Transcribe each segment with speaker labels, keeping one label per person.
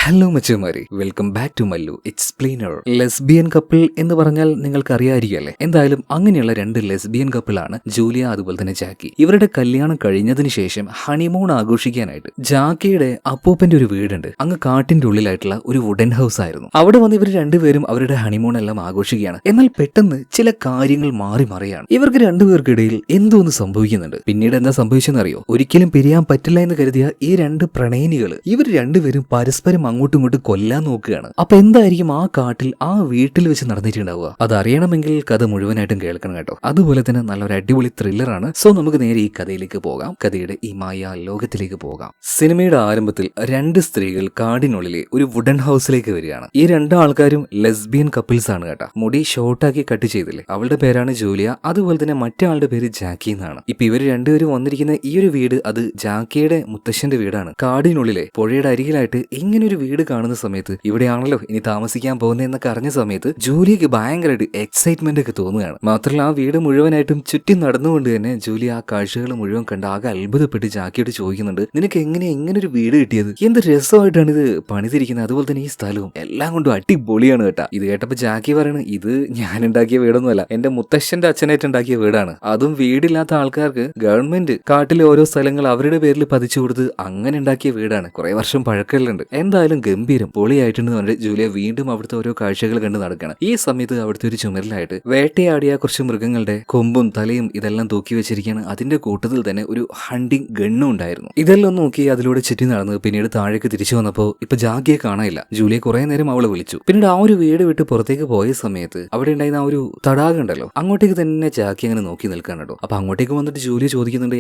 Speaker 1: Hello മച്ചമാരെ, welcome back to Mallu explainer. Lesbian couple എന്ന് പറഞ്ഞാൽ നിങ്ങൾക്ക് അറിയാതിരിക്കല്ലേ? എന്തായാലും അങ്ങനെയുള്ള രണ്ട് ലെസ്ബിയൻ കപ്പിളാണ് ജൂലിയ അതുപോലെ തന്നെ ജാക്കി. ഇവരുടെ കല്യാണം കഴിഞ്ഞതിന് ശേഷം ഹണിമൂൺ ആഘോഷിക്കാനായിട്ട് ജാക്കിയുടെ അപ്പൂപ്പന്റെ ഒരു വീടുണ്ട്. അങ്ങ് കാട്ടിന്റെ ഉള്ളിലായിട്ടുള്ള ഒരു വുഡൻ ഹൗസ് ആയിരുന്നു. അവിടെ വന്ന് ഇവർ രണ്ടുപേരും അവരുടെ ഹണിമൂൺ എല്ലാം ആഘോഷിക്കുകയാണ്. എന്നാൽ പെട്ടെന്ന് ചില കാര്യങ്ങൾ മാറി മറിയാണ്. ഇവർക്ക് രണ്ടുപേർക്കിടയിൽ എന്തോന്ന് സംഭവിക്കുന്നുണ്ട്. പിന്നീട് എന്താ സംഭവിച്ചെന്നറിയോ? ഒരിക്കലും പിരിയാൻ പറ്റില്ല എന്ന് കരുതിയ ഈ രണ്ട് പ്രണയിനികൾ ഇവർ രണ്ടുപേരും പരസ്പരം അങ്ങോട്ടും ഇങ്ങോട്ടും കൊല്ലാൻ നോക്കുകയാണ്. അപ്പൊ എന്തായിരിക്കും ആ കാട്ടിൽ ആ വീട്ടിൽ വെച്ച് നടന്നിട്ടുണ്ടാവുക? അതറിയണമെങ്കിൽ കഥ മുഴുവനായിട്ടും കേൾക്കണം കേട്ടോ. അതുപോലെ തന്നെ നല്ലൊരു അടിപൊളി ത്രില്ലറാണ്. സോ നമുക്ക് നേരെ ഈ കഥയിലേക്ക് പോകാം. കഥയുടെ ഈ മായ ലോകത്തിലേക്ക് പോകാം. സിനിമയുടെ ആരംഭത്തിൽ രണ്ട് സ്ത്രീകൾ കാടിനുള്ളിലെ ഒരു വുഡൻ ഹൗസിലേക്ക് വരികയാണ്. ഈ രണ്ട് ആൾക്കാരും ലെസ്ബിയൻ കപ്പിൾസ് ആണ് കേട്ടോ. മുടി ഷോർട്ടാക്കി കട്ട് ചെയ്തില്ലേ? അവളുടെ പേരാണ് ജൂലിയ, അതുപോലെ തന്നെ മറ്റേ ആളുടെ പേര് ജാക്കി എന്നാണ്. ഇപ്പൊ ഇവർ രണ്ടുപേരും വന്നിരിക്കുന്ന ഈ ഒരു വീട് അത് ജാക്കിയുടെ മുത്തശ്ശന്റെ വീടാണ്. കാടിനുള്ളിലെ പുഴയുടെ അരികിലായിട്ട് ഇങ്ങനെ ഒരു വീട് കാണുന്ന സമയത്ത് ഇവിടെയാണല്ലോ ഇനി താമസിക്കാൻ പോകുന്നതെന്നൊക്കെ അറിഞ്ഞ സമയത്ത് ജൂലിയക്ക് ഭയങ്കരമായിട്ട് എക്സൈറ്റ്മെന്റ് ഒക്കെ തോന്നുകയാണ്. മാത്രമല്ല ആ വീട് മുഴുവനായിട്ടും ചുറ്റി നടന്നുകൊണ്ട് തന്നെ ജൂലിയ ആ കാഴ്ചകൾ മുഴുവൻ കണ്ട് ആകെ അത്ഭുതപ്പെട്ട് ജാക്കിയോട് ചോദിക്കുന്നുണ്ട്, നിനക്ക് എങ്ങനെ ഇങ്ങനെ ഒരു വീട് കിട്ടിയത്? എന്ത് രസമായിട്ടാണ് ഇത് പണിതിരിക്കുന്നത്, അതുപോലെ തന്നെ ഈ സ്ഥലവും എല്ലാം കൊണ്ടും അടിപൊളിയാണ് കേട്ടാ. ഇത് കേട്ടപ്പോ ജാക്കി പറയണ്, ഇത് ഞാൻ ഉണ്ടാക്കിയ വീടൊന്നുമല്ല, എന്റെ മുത്തശ്ശന്റെ അച്ഛനായിട്ട് ഉണ്ടാക്കിയ വീടാണ്. അതും വീടില്ലാത്ത ആൾക്കാർക്ക് ഗവൺമെന്റ് കാട്ടിലെ ഓരോ സ്ഥലങ്ങൾ അവരുടെ പേരിൽ പതിച്ചു കൊടുത്ത് അങ്ങനെ ഉണ്ടാക്കിയ വീടാണ്. കുറെ വർഷം പഴക്കമുണ്ട്. എന്തായാലും ഗംഭീരം പൊളിയായിട്ടുണ്ട് പറഞ്ഞിട്ട് ജൂലിയ വീണ്ടും അവിടുത്തെ ഓരോ കാഴ്ചകൾ കണ്ട് നടക്കണം. ഈ സമയത്ത് അവിടുത്തെ ഒരു ചുമരിലായിട്ട് വേട്ടയാടിയ കുറച്ച് മൃഗങ്ങളുടെ കൊമ്പും തലയും ഇതെല്ലാം തൂക്കി വെച്ചിരിക്കുകയാണ്. അതിന്റെ കൂട്ടത്തിൽ തന്നെ ഒരു ഹണ്ടിങ് ഗണ്ണും ഉണ്ടായിരുന്നു. ഇതെല്ലാം നോക്കി അതിലൂടെ ചുറ്റി നടന്ന് പിന്നീട് താഴേക്ക് തിരിച്ചു വന്നപ്പോ ഇപ്പൊ ജാക്കിയെ കാണാനില്ല. ജൂലിയെ കുറെ നേരം അവളെ വിളിച്ചു. പിന്നീട് ആ ഒരു വീട് വിട്ട് പുറത്തേക്ക് പോയ സമയത്ത് അവിടെ ഉണ്ടായിരുന്ന ആ ഒരു തടാകം ഉണ്ടല്ലോ, അങ്ങോട്ടേക്ക് തന്നെ ജാക്കി അങ്ങനെ നോക്കി നിൽക്കാൻ കേട്ടോ. അപ്പൊ അങ്ങോട്ടേക്ക് വന്നിട്ട് ജൂലിയ ചോദിക്കുന്നുണ്ട്,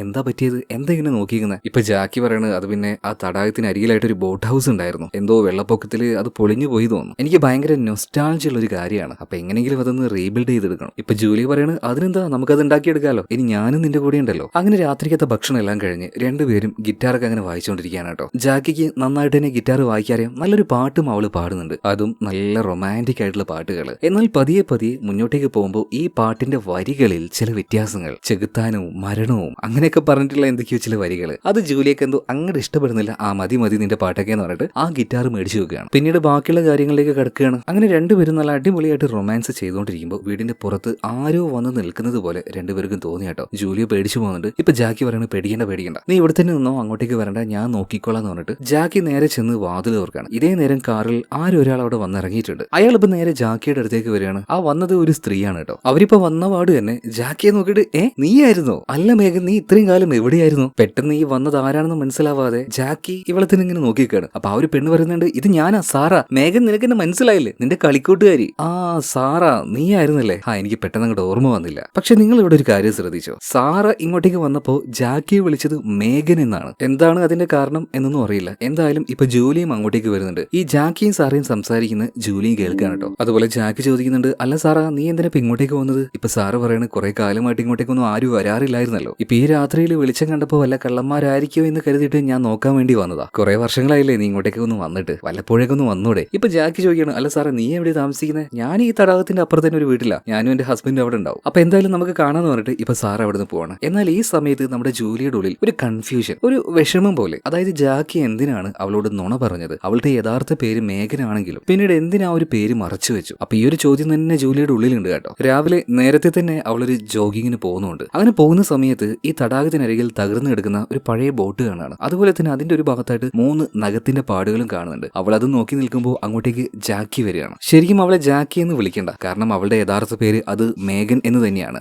Speaker 1: എന്താ പറ്റിയത്, എന്താ ഇങ്ങനെ നോക്കിയിരിക്കുന്നത്? ഇപ്പൊ ജാക്കി പറയണത്, അത് പിന്നെ ആ തടാകത്തിന് അരികിലായിട്ട് ഒരു ബോട്ട് ഹൗസ് ഉണ്ടായിരുന്നു. എന്തോ വെള്ളപ്പൊക്കത്തിൽ അത് പൊളിഞ്ഞു പോയി തോന്നുന്നു. എനിക്ക് ഭയങ്കര നൊസ്റ്റാൾജി ഉള്ള ഒരു കാര്യമാണ്. അപ്പൊ എങ്ങനെയെങ്കിലും അതൊന്ന് റീബിൽഡ് ചെയ്തെടുക്കണം. ഇപ്പൊ ജൂലി പറയണ്, അതിനെന്താ, നമുക്കത് ഉണ്ടാക്കിയെടുക്കാലോ, ഇനി ഞാനും നിന്റെ കൂടെ ഉണ്ടല്ലോ. അങ്ങനെ രാത്രിക്കത്തെ ഭക്ഷണം എല്ലാം കഴിഞ്ഞ് രണ്ടുപേരും ഗിറ്റാറൊക്കെ അങ്ങനെ വായിച്ചുകൊണ്ടിരിക്കുകയാണ് കേട്ടോ. ജാക്കിക്ക് നന്നായിട്ട് തന്നെ ഗിറ്റാർ വായിക്കാറിയാം. നല്ലൊരു പാട്ടും അവള് പാടുന്നുണ്ട്, അതും നല്ല റൊമാൻറ്റിക് ആയിട്ടുള്ള പാട്ടുകൾ. എന്നാൽ പതിയെ മുന്നോട്ടേക്ക് പോകുമ്പോൾ ഈ പാട്ടിന്റെ വരികളിൽ ചില വ്യത്യാസങ്ങൾ, ചെകുത്താനവും മരണവും അങ്ങനെയൊക്കെ പറഞ്ഞിട്ടുള്ള എന്തൊക്കെയോ ചില വരികൾ, അത് ജൂലിയക്ക് എന്തോ അങ്ങോട്ട് ഇഷ്ടപ്പെടുന്നില്ല. ആ മതി നിന്റെ പാട്ടൊക്കെ എന്ന് പറഞ്ഞിട്ട് ആ ഗിറ്റാർ മേടിച്ചു വെക്കുകയാണ്. പിന്നീട് ബാക്കിയുള്ള കാര്യങ്ങളിലേക്ക് കിടക്കുകയാണ്. അങ്ങനെ രണ്ടുപേരും നല്ല അടിപൊളിയായിട്ട് റൊമാൻസ് ചെയ്തുകൊണ്ടിരിക്കുമ്പോൾ വീടിന്റെ പുറത്ത് ആരോ വന്ന് നിൽക്കുന്നത് പോലെ രണ്ടുപേർക്കും തോന്നി കേട്ടോ. ജൂലിയ പേടിച്ചു പോകുന്നുണ്ട്. ഇപ്പൊ ജാക്കി പറയുന്നത്, പേടിക്കണ്ട, നീ ഇവിടെ തന്നെ നിന്നോ, അങ്ങോട്ടേക്ക് വരണ്ട, ഞാൻ നോക്കിക്കോളാം എന്ന് പറഞ്ഞിട്ട് ജാക്കി നേരെ ചെന്ന് വാതിൽ തുറക്കാണ്. ഇതേ നേരം കാറിൽ ഒരാൾ അവിടെ വന്നിറങ്ങിയിട്ടുണ്ട്. അയാൾ ഇപ്പൊ നേരെ ജാക്കിയുടെ അടുത്തേക്ക് വരികയാണ്. ആ വന്നത് ഒരു സ്ത്രീയാണ് കേട്ടോ. അവരിപ്പോ വന്ന പാട് തന്നെ ജാക്കിയെ നോക്കിയിട്ട്, നീയായിരുന്നോ? അല്ല മേഘൻ, നീ ഇത്രയും കാലം എവിടെയായിരുന്നു? പെട്ടെന്ന് ഈ വന്നത് ആരാണെന്ന് മനസ്സിലാവാതെ ജാക്കി ഇവളത്തിന് ഇങ്ങനെ നോക്കിക്കാണ്. അപ്പൊ ആ ഒരു പെണ്ണ് പറയുന്നുണ്ട്, ഇത് ഞാനാ സാറ. മേഘൻ, നിനക്ക് എന്നെ മനസ്സിലായില്ലേ? നിന്റെ കളിക്കൂട്ടുകാരി. ആ സാറ, നീ ആയിരുന്നല്ലേ? എനിക്ക് പെട്ടെന്ന് അങ്ങോട്ട് ഓർമ്മ വന്നില്ല. പക്ഷെ നിങ്ങൾ ഇവിടെ ഒരു കാര്യം ശ്രദ്ധിച്ചോ? സാറ ഇങ്ങോട്ടേക്ക് വന്നപ്പോ ജാക്കിയെ വിളിച്ചത് മേഘൻ എന്നാണ്. എന്താണ് അതിന്റെ കാരണം എന്നൊന്നും അറിയില്ല. എന്തായാലും ഇപ്പൊ ജൂലിയും അങ്ങോട്ടേക്ക് വരുന്നുണ്ട്. ഈ ജാക്കിയും സാറയും സംസാരിക്കുന്നത് ജൂലിയും കേൾക്കാൻ കേട്ടോ. അതുപോലെ ജാക്കി ചോദിക്കുന്നുണ്ട്, അല്ല സാറ, നീ എന്തിനാ ഇപ്പൊ ഇങ്ങോട്ടേക്ക് വന്നത്? ഇപ്പൊ സാറ് പറയണ, കുറെ കാലമായിട്ട് ഇങ്ങോട്ടേക്കൊന്നും ആരും വരാറില്ലായിരുന്നല്ലോ. ഇപ്പൊ ഈ രാത്രിയിൽ വെളിച്ചം കണ്ടപ്പോ വല്ല കള്ളന്മാരായിരിക്കോ എന്ന് കരുതിയിട്ട് ഞാൻ നോക്കാൻ വേണ്ടി വന്നതാ. കുറെ വർഷങ്ങളായില്ലേ നീ ഇങ്ങോട്ടേക്ക് ഒന്ന് വന്നിട്ട്, വല്ലപ്പോഴേക്കൊന്ന് വന്നൂടെ? ഇപ്പൊ ജാക്കി ചോദിക്കണം, അല്ല സാറേ, നീ എവിടെ താമസിക്കുന്നത്? ഞാൻ ഈ തടാകത്തിന്റെ അപ്പുറത്ത് തന്നെ ഒരു വീട്ടില, ഞാനും എന്റെ ഹസ്ബൻഡും അവിടെ ഉണ്ടാവും. അപ്പൊ എന്തായാലും നമുക്ക് കാണാന്ന് പറഞ്ഞിട്ട് ഇപ്പൊ സാർ അവിടെ നിന്ന് പോവാണ്. എന്നാൽ ഈ സമയത്ത് നമ്മുടെ ജൂലിയുടെ ഉള്ളിൽ ഒരു കൺഫ്യൂഷൻ, ഒരു വിഷമം പോലെ. അതായത് ജാക്കി എന്തിനാണ് അവളോട് നുണ പറഞ്ഞത്? അവളുടെ യഥാർത്ഥ പേര് മേഘനാണെങ്കിലും പിന്നീട് എന്തിനാ ഒരു പേര് മറച്ചു വെച്ചു? അപ്പൊ ഈ ഒരു ചോദ്യം തന്നെ ജൂലിയുടെ ഉള്ളിലുണ്ട് കേട്ടോ. രാവിലെ നേരത്തെ തന്നെ അവളൊരു ജോഗിങ്ങിന് പോകുന്നുണ്ട്. അങ്ങനെ പോകുന്ന സമയത്ത് ഈ തടാകത്തിനരികിൽ തകർന്നു കിടക്കുന്ന ഒരു പഴയ ബോട്ട് കാണാണ്. അതുപോലെ തന്നെ അതിന്റെ ഒരു ഭാഗത്തായിട്ട് 3 നഖത്തിന്റെ പാടുകളും കാണുന്നുണ്ട്. അവൾ അത് നോക്കി നിൽക്കുമ്പോൾ അങ്ങോട്ടേക്ക് ജാക്കി വരികയാണ്. ശരിക്കും അവളെ ജാക്കി എന്ന് വിളിക്കണ്ട, കാരണം അവളുടെ യഥാർത്ഥ പേര് അത് മേഘൻ എന്ന് തന്നെയാണ്.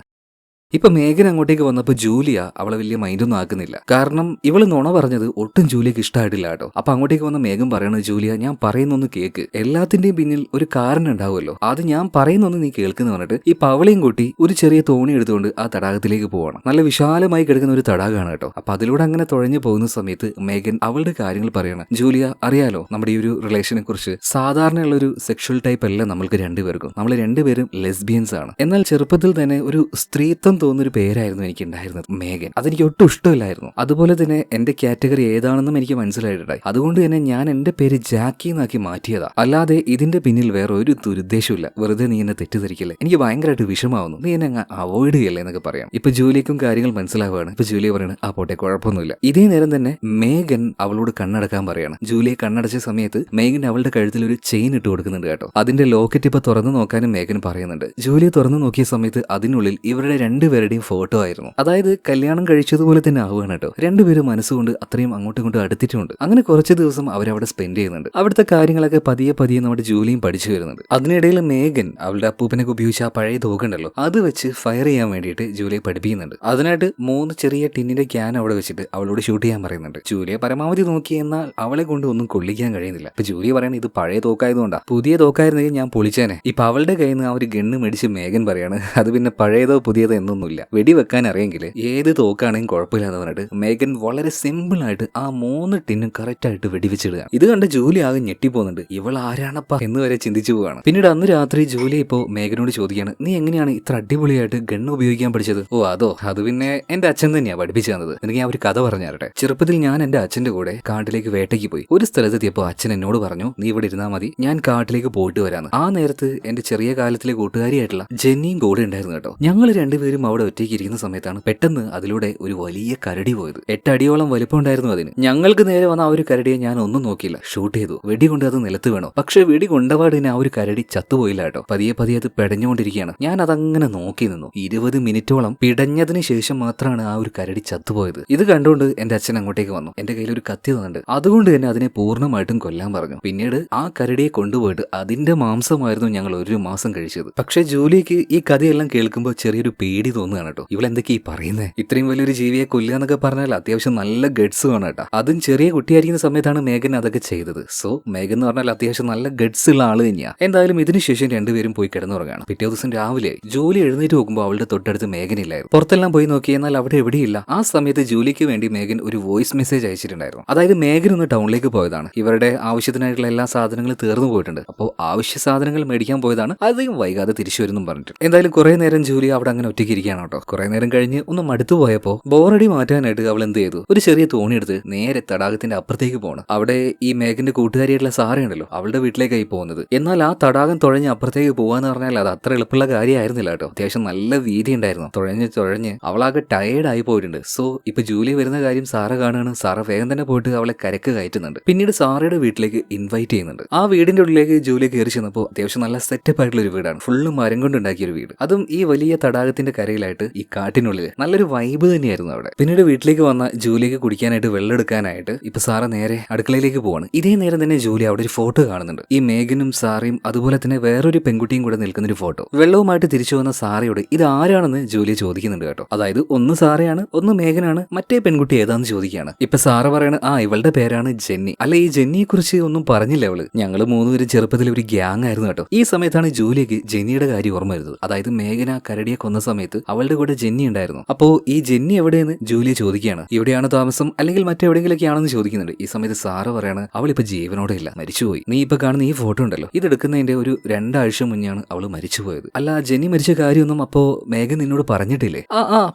Speaker 1: ഇപ്പൊ മേഘൻ അങ്ങോട്ടേക്ക് വന്നപ്പോ ജൂലിയ അവളെ വലിയ മൈൻഡൊന്നും ആക്കുന്നില്ല. കാരണം ഇവള് നുണ പറഞ്ഞത് ഒട്ടും ജൂലിയക്ക് ഇഷ്ടമായിട്ടില്ല കേട്ടോ. അപ്പൊ അങ്ങോട്ടേക്ക് വന്ന മേഘൻ പറയണത്, ജൂലിയ, ഞാൻ പറയുന്നൊന്ന് കേക്ക്, എല്ലാത്തിന്റെയും പിന്നിൽ ഒരു കാരണം ഉണ്ടാവുമല്ലോ, അത് ഞാൻ പറയുന്നൊന്ന് നീ കേൾക്കുന്ന പറഞ്ഞിട്ട് ഈ പവളയും കൂട്ടി ഒരു ചെറിയ തോണി എടുത്തുകൊണ്ട് ആ തടാകത്തിലേക്ക് പോവാണ്. നല്ല വിശാലമായി കിടക്കുന്ന ഒരു തടാകമാണ് കേട്ടോ. അപ്പൊ അതിലൂടെ അങ്ങനെ തുഴഞ്ഞു പോകുന്ന സമയത്ത് മേഘൻ അവളുടെ കാര്യങ്ങൾ പറയണം. ജൂലിയ, അറിയാലോ നമ്മുടെ ഈ ഒരു റിലേഷനെ കുറിച്ച്, സാധാരണയുള്ള ഒരു സെക്ഷൽ ടൈപ്പ് അല്ല നമ്മൾക്ക് രണ്ടുപേർക്കും. നമ്മൾ രണ്ടുപേരും ലെസ്ബിയൻസ് ആണ്. എന്നാൽ ചെറുപ്പത്തിൽ തന്നെ ഒരു സ്ത്രീത്വം തോന്നുന്നൊരു പേരായിരുന്നു എനിക്ക് ഉണ്ടായിരുന്നത്, മേഗൻ. അതെനിക്ക് ഒട്ടും ഇഷ്ടമില്ലായിരുന്നു. അതുപോലെ തന്നെ എന്റെ കാറ്റഗറി ഏതാണെന്നും എനിക്ക് മനസ്സിലായിട്ടുണ്ടായി. അതുകൊണ്ട് തന്നെ ഞാൻ എന്റെ പേര് ജാക്കി എന്നാക്കി മാറ്റിയതാ. അല്ലാതെ ഇതിന്റെ പിന്നിൽ വേറെ ഒരു ദുരുദ്ദേശമില്ല. വെറുതെ നീ എന്നെ തെറ്റിദ്ധരിക്കില്ലേ, എനിക്ക് ഭയങ്കരമായിട്ട് വിഷമാവുന്നു, നീ എന്നെ അവോയ്ഡ് ചെയ്യല്ലേ എന്നൊക്കെ പറയാം. ഇപ്പൊ ജൂലിയക്കും കാര്യങ്ങൾ മനസ്സിലാവുകയാണ്. ഇപ്പൊ ജൂലിയ പറയുന്നത് ആ പോട്ടെ, കുഴപ്പമൊന്നുമില്ല. ഇതേ നേരം തന്നെ മേഗൻ അവളോട് കണ്ണടക്കാൻ പറയാണ്. ജൂലിയെ കണ്ണടച്ച സമയത്ത് മേഗൻ അവളുടെ കഴുത്തിൽ ഒരു ചെയിൻ ഇട്ട് കൊടുക്കുന്നുണ്ട് കേട്ടോ. അതിന്റെ ലോക്കറ്റ് ഇപ്പൊ തുറന്നു നോക്കാനും മേഗൻ പറയുന്നുണ്ട്. ജൂലിയെ തുറന്നു നോക്കിയ സമയത്ത് അതിനുള്ളിൽ ഇവരുടെ രണ്ടുപേരുടെയും ഫോട്ടോ ആയിരുന്നു. അതായത് കല്യാണം കഴിച്ചതുപോലെ തന്നെ ആവുകയാണ് കേട്ടോ. രണ്ടുപേരും മനസ്സുകൊണ്ട് അത്രയും അങ്ങോട്ടും ഇങ്ങോട്ടും അടുത്തിട്ടുണ്ട്. അങ്ങനെ കുറച്ച് ദിവസം അവരവിടെ സ്പെൻഡ് ചെയ്യുന്നുണ്ട്. അവിടുത്തെ കാര്യങ്ങളൊക്കെ പതിയെ പതിയെ നമ്മുടെ ജൂലിയും പഠിച്ചു വരുന്നുണ്ട്. അതിനിടയിൽ മേഗൻ അവളുടെ അപ്പൂപ്പനൊക്കെ ഉപയോഗിച്ച ആ പഴയ തോക്കുണ്ടല്ലോ, അത് വെച്ച് ഫയർ ചെയ്യാൻ വേണ്ടിയിട്ട് ജൂലിയെ പഠിപ്പിക്കുന്നുണ്ട്. അതിനായിട്ട് 3 ചെറിയ ടിന്നിന്റെ ക്യാൻ അവിടെ വെച്ചിട്ട് അവളോട് ഷൂട്ട് ചെയ്യാൻ പറയുന്നുണ്ട്. ജൂലിയ പരമാവധി നോക്കി, എന്നാൽ അവളെ കൊണ്ട് ഒന്നും കൊള്ളിക്കാൻ കഴിയുന്നില്ല. ഇപ്പൊ ജൂലിയ പറയുന്നത് ഇത് പഴയ തോക്കായതുകൊണ്ടാ, പുതിയ തോക്കായിരുന്നെങ്കിൽ ഞാൻ പൊളിച്ചേനെ. ഇപ്പൊ അവളുടെ കയ്യിൽ നിന്ന് ആ ഒരു ഗണ്ണ് മേടിച്ച് മേഗൻ പറയാണ് അത് പിന്നെ പഴയതോ പുതിയതോ എന്നൊന്നുമില്ല, വെടിവെക്കാൻ അറിയെങ്കിൽ ഏത് തോക്കാണെങ്കിലും കുഴപ്പമില്ലാന്ന് പറഞ്ഞിട്ട് മേഗൻ വളരെ സിമ്പിൾ ആയിട്ട് ആ 3 ടിന്നും കറക്റ്റ് ആയിട്ട് വെടിവെച്ചിടുകയാണ്. ഇത് കണ്ട് ജൂലി ആകെ ഞെട്ടിപ്പോകുന്നുണ്ട്. ഇവൾ ആരാണപ്പ എന്ന് വരെ ചിന്തിച്ചു പോവാണ്. പിന്നീട് അന്ന് രാത്രി ജൂലി ഇപ്പോ മേഗനോട് ചോദിക്കുകയാണ്, നീ എങ്ങനെയാണ് ഇത്ര അടിപൊളിയായിട്ട് ഗണ്ണ് ഉപയോഗിക്കാൻ പഠിച്ചത്? ഓ അതോ, അത് പിന്നെ എന്റെ അച്ഛൻ തന്നെയാ പഠിപ്പിച്ചു തന്നത്. എനിക്ക് ഞാൻ ഒരു കഥ പറഞ്ഞു തരട്ടെ. ചെറുപ്പത്തിൽ ഞാൻ എന്റെ അച്ഛന്റെ കൂടെ കാട്ടിലേക്ക് വേട്ടയ്ക്ക് പോയി. ഒരു സ്ഥലത്തെത്തിയപ്പോൾ അച്ഛൻ എന്നോട് പറഞ്ഞു, നീ ഇവിടെ ഇരുന്നാൽ മതി, ഞാൻ കാട്ടിലേക്ക് പോയിട്ട് വരാന്ന്. ആ നേരത്ത് എന്റെ ചെറിയ കാലത്തിലെ കൂട്ടുകാരിയായിട്ടുള്ള ജെന്നിയും കൂടെ ഉണ്ടായിരുന്നു കേട്ടോ. ഞങ്ങൾ രണ്ടുപേരും അവിടെ ഒറ്റയ്ക്ക് ഇരിക്കുന്ന സമയത്താണ് പെട്ടെന്ന് അതിലൂടെ ഒരു വലിയ കരടി പോയത്. 8 അടിയോളം വലിപ്പം ഉണ്ടായിരുന്നു അതിന്. ഞങ്ങൾക്ക് നേരെ വന്ന ആ ഒരു കരടിയെ ഞാൻ ഒന്നും നോക്കിയില്ല, ഷൂട്ട് ചെയ്തു. വെടി കൊണ്ട് അത് നിലത്ത് വീണു. പക്ഷെ വെടി കൊണ്ടപാടിന് ആ ഒരു കരടി ചത്തുപോയില്ല കേട്ടോ. പതിയെ പതിയെ അത് പെടഞ്ഞുകൊണ്ടിരിക്കുകയാണ്. ഞാൻ അതങ്ങനെ നോക്കി നിന്നു. 20 മിനിറ്റോളം പിടഞ്ഞതിന് ശേഷം മാത്രമാണ് ആ ഒരു കരടി ചത്തുപോയത്. ഇത് കണ്ടുകൊണ്ട് എന്റെ അച്ഛൻ അങ്ങോട്ടേക്ക് വന്നു. എന്റെ കയ്യിൽ ഒരു കത്തി തന്നുണ്ട്. അതുകൊണ്ട് തന്നെ അതിനെ പൂർണ്ണമായിട്ടും കൊല്ലാൻ പറഞ്ഞു. പിന്നീട് ആ കരടിയെ കൊണ്ടുപോയിട്ട് അതിന്റെ മാംസമായിരുന്നു ഞങ്ങൾ 1 മാസം കഴിച്ചത്. പക്ഷെ ജൂലിക്ക് ഈ കഥയെല്ലാം കേൾക്കുമ്പോൾ ചെറിയൊരു പേടി തോന്നുകയാണ് കേട്ടോ. ഇവളെന്തൊക്കെയാ ഈ പറയുന്നത്? ഇത്രയും വലിയൊരു ജീവിയെ കൊല്ലുക എന്നൊക്കെ പറഞ്ഞാൽ അത്യാവശ്യം നല്ല ഗഡ്സ് വേണം കേട്ടോ. അതും ചെറിയ കുട്ടിയായിരിക്കുന്ന സമയത്താണ് മേഗൻ അതൊക്കെ ചെയ്തത്. സോ മേഗൻ എന്ന് പറഞ്ഞാൽ അത്യാവശ്യം നല്ല ഗഡ്സ് ഉള്ള ആള് തന്നെയാ. എന്തായാലും ഇതിനുശേഷം രണ്ടുപേരും പോയി കിടന്നുറങ്ങാണ്. പിറ്റേ ദിവസം രാവിലെ ജൂലി എഴുന്നേറ്റ് നോക്കുമ്പോൾ അവളുടെ തൊട്ടടുത്ത് മേഗൻ ഇല്ലായിരുന്നു. പുറത്തെല്ലാം പോയി നോക്കി, എന്നാൽ അവിടെ എവിടെയില്ല. ആ സമയത്ത് ജൂലിക്ക് വേണ്ടി മേഗൻ ഒരു വോയിസ് മെസ്സേജ് അയച്ചിട്ടുണ്ടായിരുന്നു. അതായത് മേഗൻ ഒന്ന് ടൗണിലേക്ക് പോയതാണ്. ഇവരുടെ ആവശ്യത്തിനായിട്ടുള്ള എല്ലാ സാധനങ്ങളും തീർന്നു പോയിട്ടുണ്ട്. അപ്പോൾ ആവശ്യ സാധനങ്ങൾ മേടിക്കാൻ പോയതാണ്, അധികം വൈകാതെ തിരിച്ചു വരുന്നു പറഞ്ഞിട്ട്. എന്തായാലും കുറെ നേരം ജൂലി അവിടെ അങ്ങനെ ഒറ്റയ്ക്ക് ഇരിക്കുകയാണ് കേട്ടോ. കുറെ നേരം കഴിഞ്ഞ് ഒന്ന് മടുത്തു പോയപ്പോൾ ബോറടി മാറ്റാനായിട്ട് അവൾ എന്ത് ചെയ്തു, ഒരു ചെറിയ തോണി എടുത്ത് നേരെ തടാകത്തിന്റെ അപ്പുറത്തേക്ക് പോകണം. അവിടെ ഈ മേഗന്റെ കൂട്ടുകാരിയായിട്ടുള്ള സാറയുണ്ടല്ലോ, അവളുടെ വീട്ടിലേക്കായി പോകുന്നത്. എന്നാൽ ആ തടാകം തുഴഞ്ഞ് അപ്പുറത്തേക്ക് പോകാന്ന് പറഞ്ഞാൽ അത് അത്ര എളുപ്പമുള്ള കാര്യമായിരുന്നില്ല കേട്ടോ. അത്യാവശ്യം നല്ല വീതി ഉണ്ടായിരുന്നു. തുഴഞ്ഞ് അവളാകെ ടയേർഡ് ആയി പോയിട്ടുണ്ട്. സോ ഇപ്പൊ ജൂലി വരുന്ന കാര്യം സാറ കാണുകയാണ്. സാറ വേഗം തന്നെ പോയിട്ട് അവളെ കരക്ക് കയറ്റുന്നുണ്ട്. പിന്നീട് സാറയുടെ വീട്ടിലേക്ക് ഇൻവൈറ്റ് ചെയ്യുന്നുണ്ട്. ആ വീടിന്റെ ഉള്ളിലേക്ക് ജൂലി കയറി ചെന്നപ്പോൾ അത്യാവശ്യം നല്ല സെറ്റപ്പ് ആയിട്ടുള്ള ഒരു വീടാണ്. ഫുള്ള് മരം കൊണ്ടുണ്ടാക്കിയ ഒരു വീട്. അതും ഈ വലിയ തടാകത്തിന്റെ കരയിലായിട്ട് ഈ കാട്ടിനുള്ളിൽ നല്ലൊരു വൈബ് തന്നെയായിരുന്നു അവിടെ. പിന്നീട് വീട്ടിലേക്ക് വന്ന ജൂലിക്ക് കുടിക്കാനായിട്ട് വെള്ളം എടുക്കാനായിട്ട് ഇപ്പൊ സാറ നേരെ അടുക്കളയിലേക്ക് പോവാണ്. ഇതേ നേരം തന്നെ ജൂലി അവിടെ ഒരു ഫോട്ടോ കാണുന്നുണ്ട്. ഈ മേഗനും സാറയും അതുപോലെ തന്നെ വേറൊരു പെൺകുട്ടിയും കൂടെ നിൽക്കുന്ന ഒരു ഫോട്ടോ. വെള്ളവുമായിട്ട് തിരിച്ചു വന്ന സാറയോട് ഇത് ആരാണെന്ന് ജൂലി ചോദിക്കുന്നുണ്ട് കേട്ടോ. അതായത് ഒന്ന് സാറയാണ്, ഒന്ന് മേഗനാണ്, മറ്റേ പെൺകുട്ടി ഏതാന്ന് ചോദിക്കുകയാണ്. ഇപ്പൊ സാറ പറയണ ഇവളുടെ പേരാണ് ജെന്നി. അല്ല, ഈ ജെന്നിയെ കുറിച്ച് ഒന്നും പറഞ്ഞില്ല അവള്. ഞങ്ങള് 3 പേര് ചെറുപ്പത്തിൽ ഒരു ഗ്യാങ് ആയിരുന്നു കേട്ടോ. ഈ സമയത്താണ് ജൂലിക്ക് ജെന്നിയുടെ കാര്യം ഓർമ്മ വരുന്നത്. അതായത് മേഘന കരടിയെ കൊന്ന സമയത്ത് അവളുടെ കൂടെ ജെന്നി ഉണ്ടായിരുന്നു. അപ്പോ ഈ ജെന്നി എവിടെയെന്ന് ജൂലിയെ ചോദിക്കുകയാണ്. ഇവിടെയാണ് താമസം അല്ലെങ്കിൽ മറ്റെവിടെയെങ്കിലൊക്കെ ആണെന്ന് ചോദിക്കുന്നുണ്ട്. ഈ സമയത്ത് സാറ് പറയാണ് അവളിപ്പോ ജീവനോടെ ഇല്ല, മരിച്ചുപോയി. നീ ഇപ്പൊ കാണുന്ന ഈ ഫോട്ടോ ഉണ്ടല്ലോ, ഇതെടുക്കുന്നതിന്റെ ഒരു 2 ആഴ്ച മുന്നെയാണ് അവള് മരിച്ചുപോയത്. അല്ല, ജെന്നി മരിച്ച കാര്യമൊന്നും അപ്പോ മേഘൻ നിന്നോട് പറഞ്ഞിട്ടില്ലേ?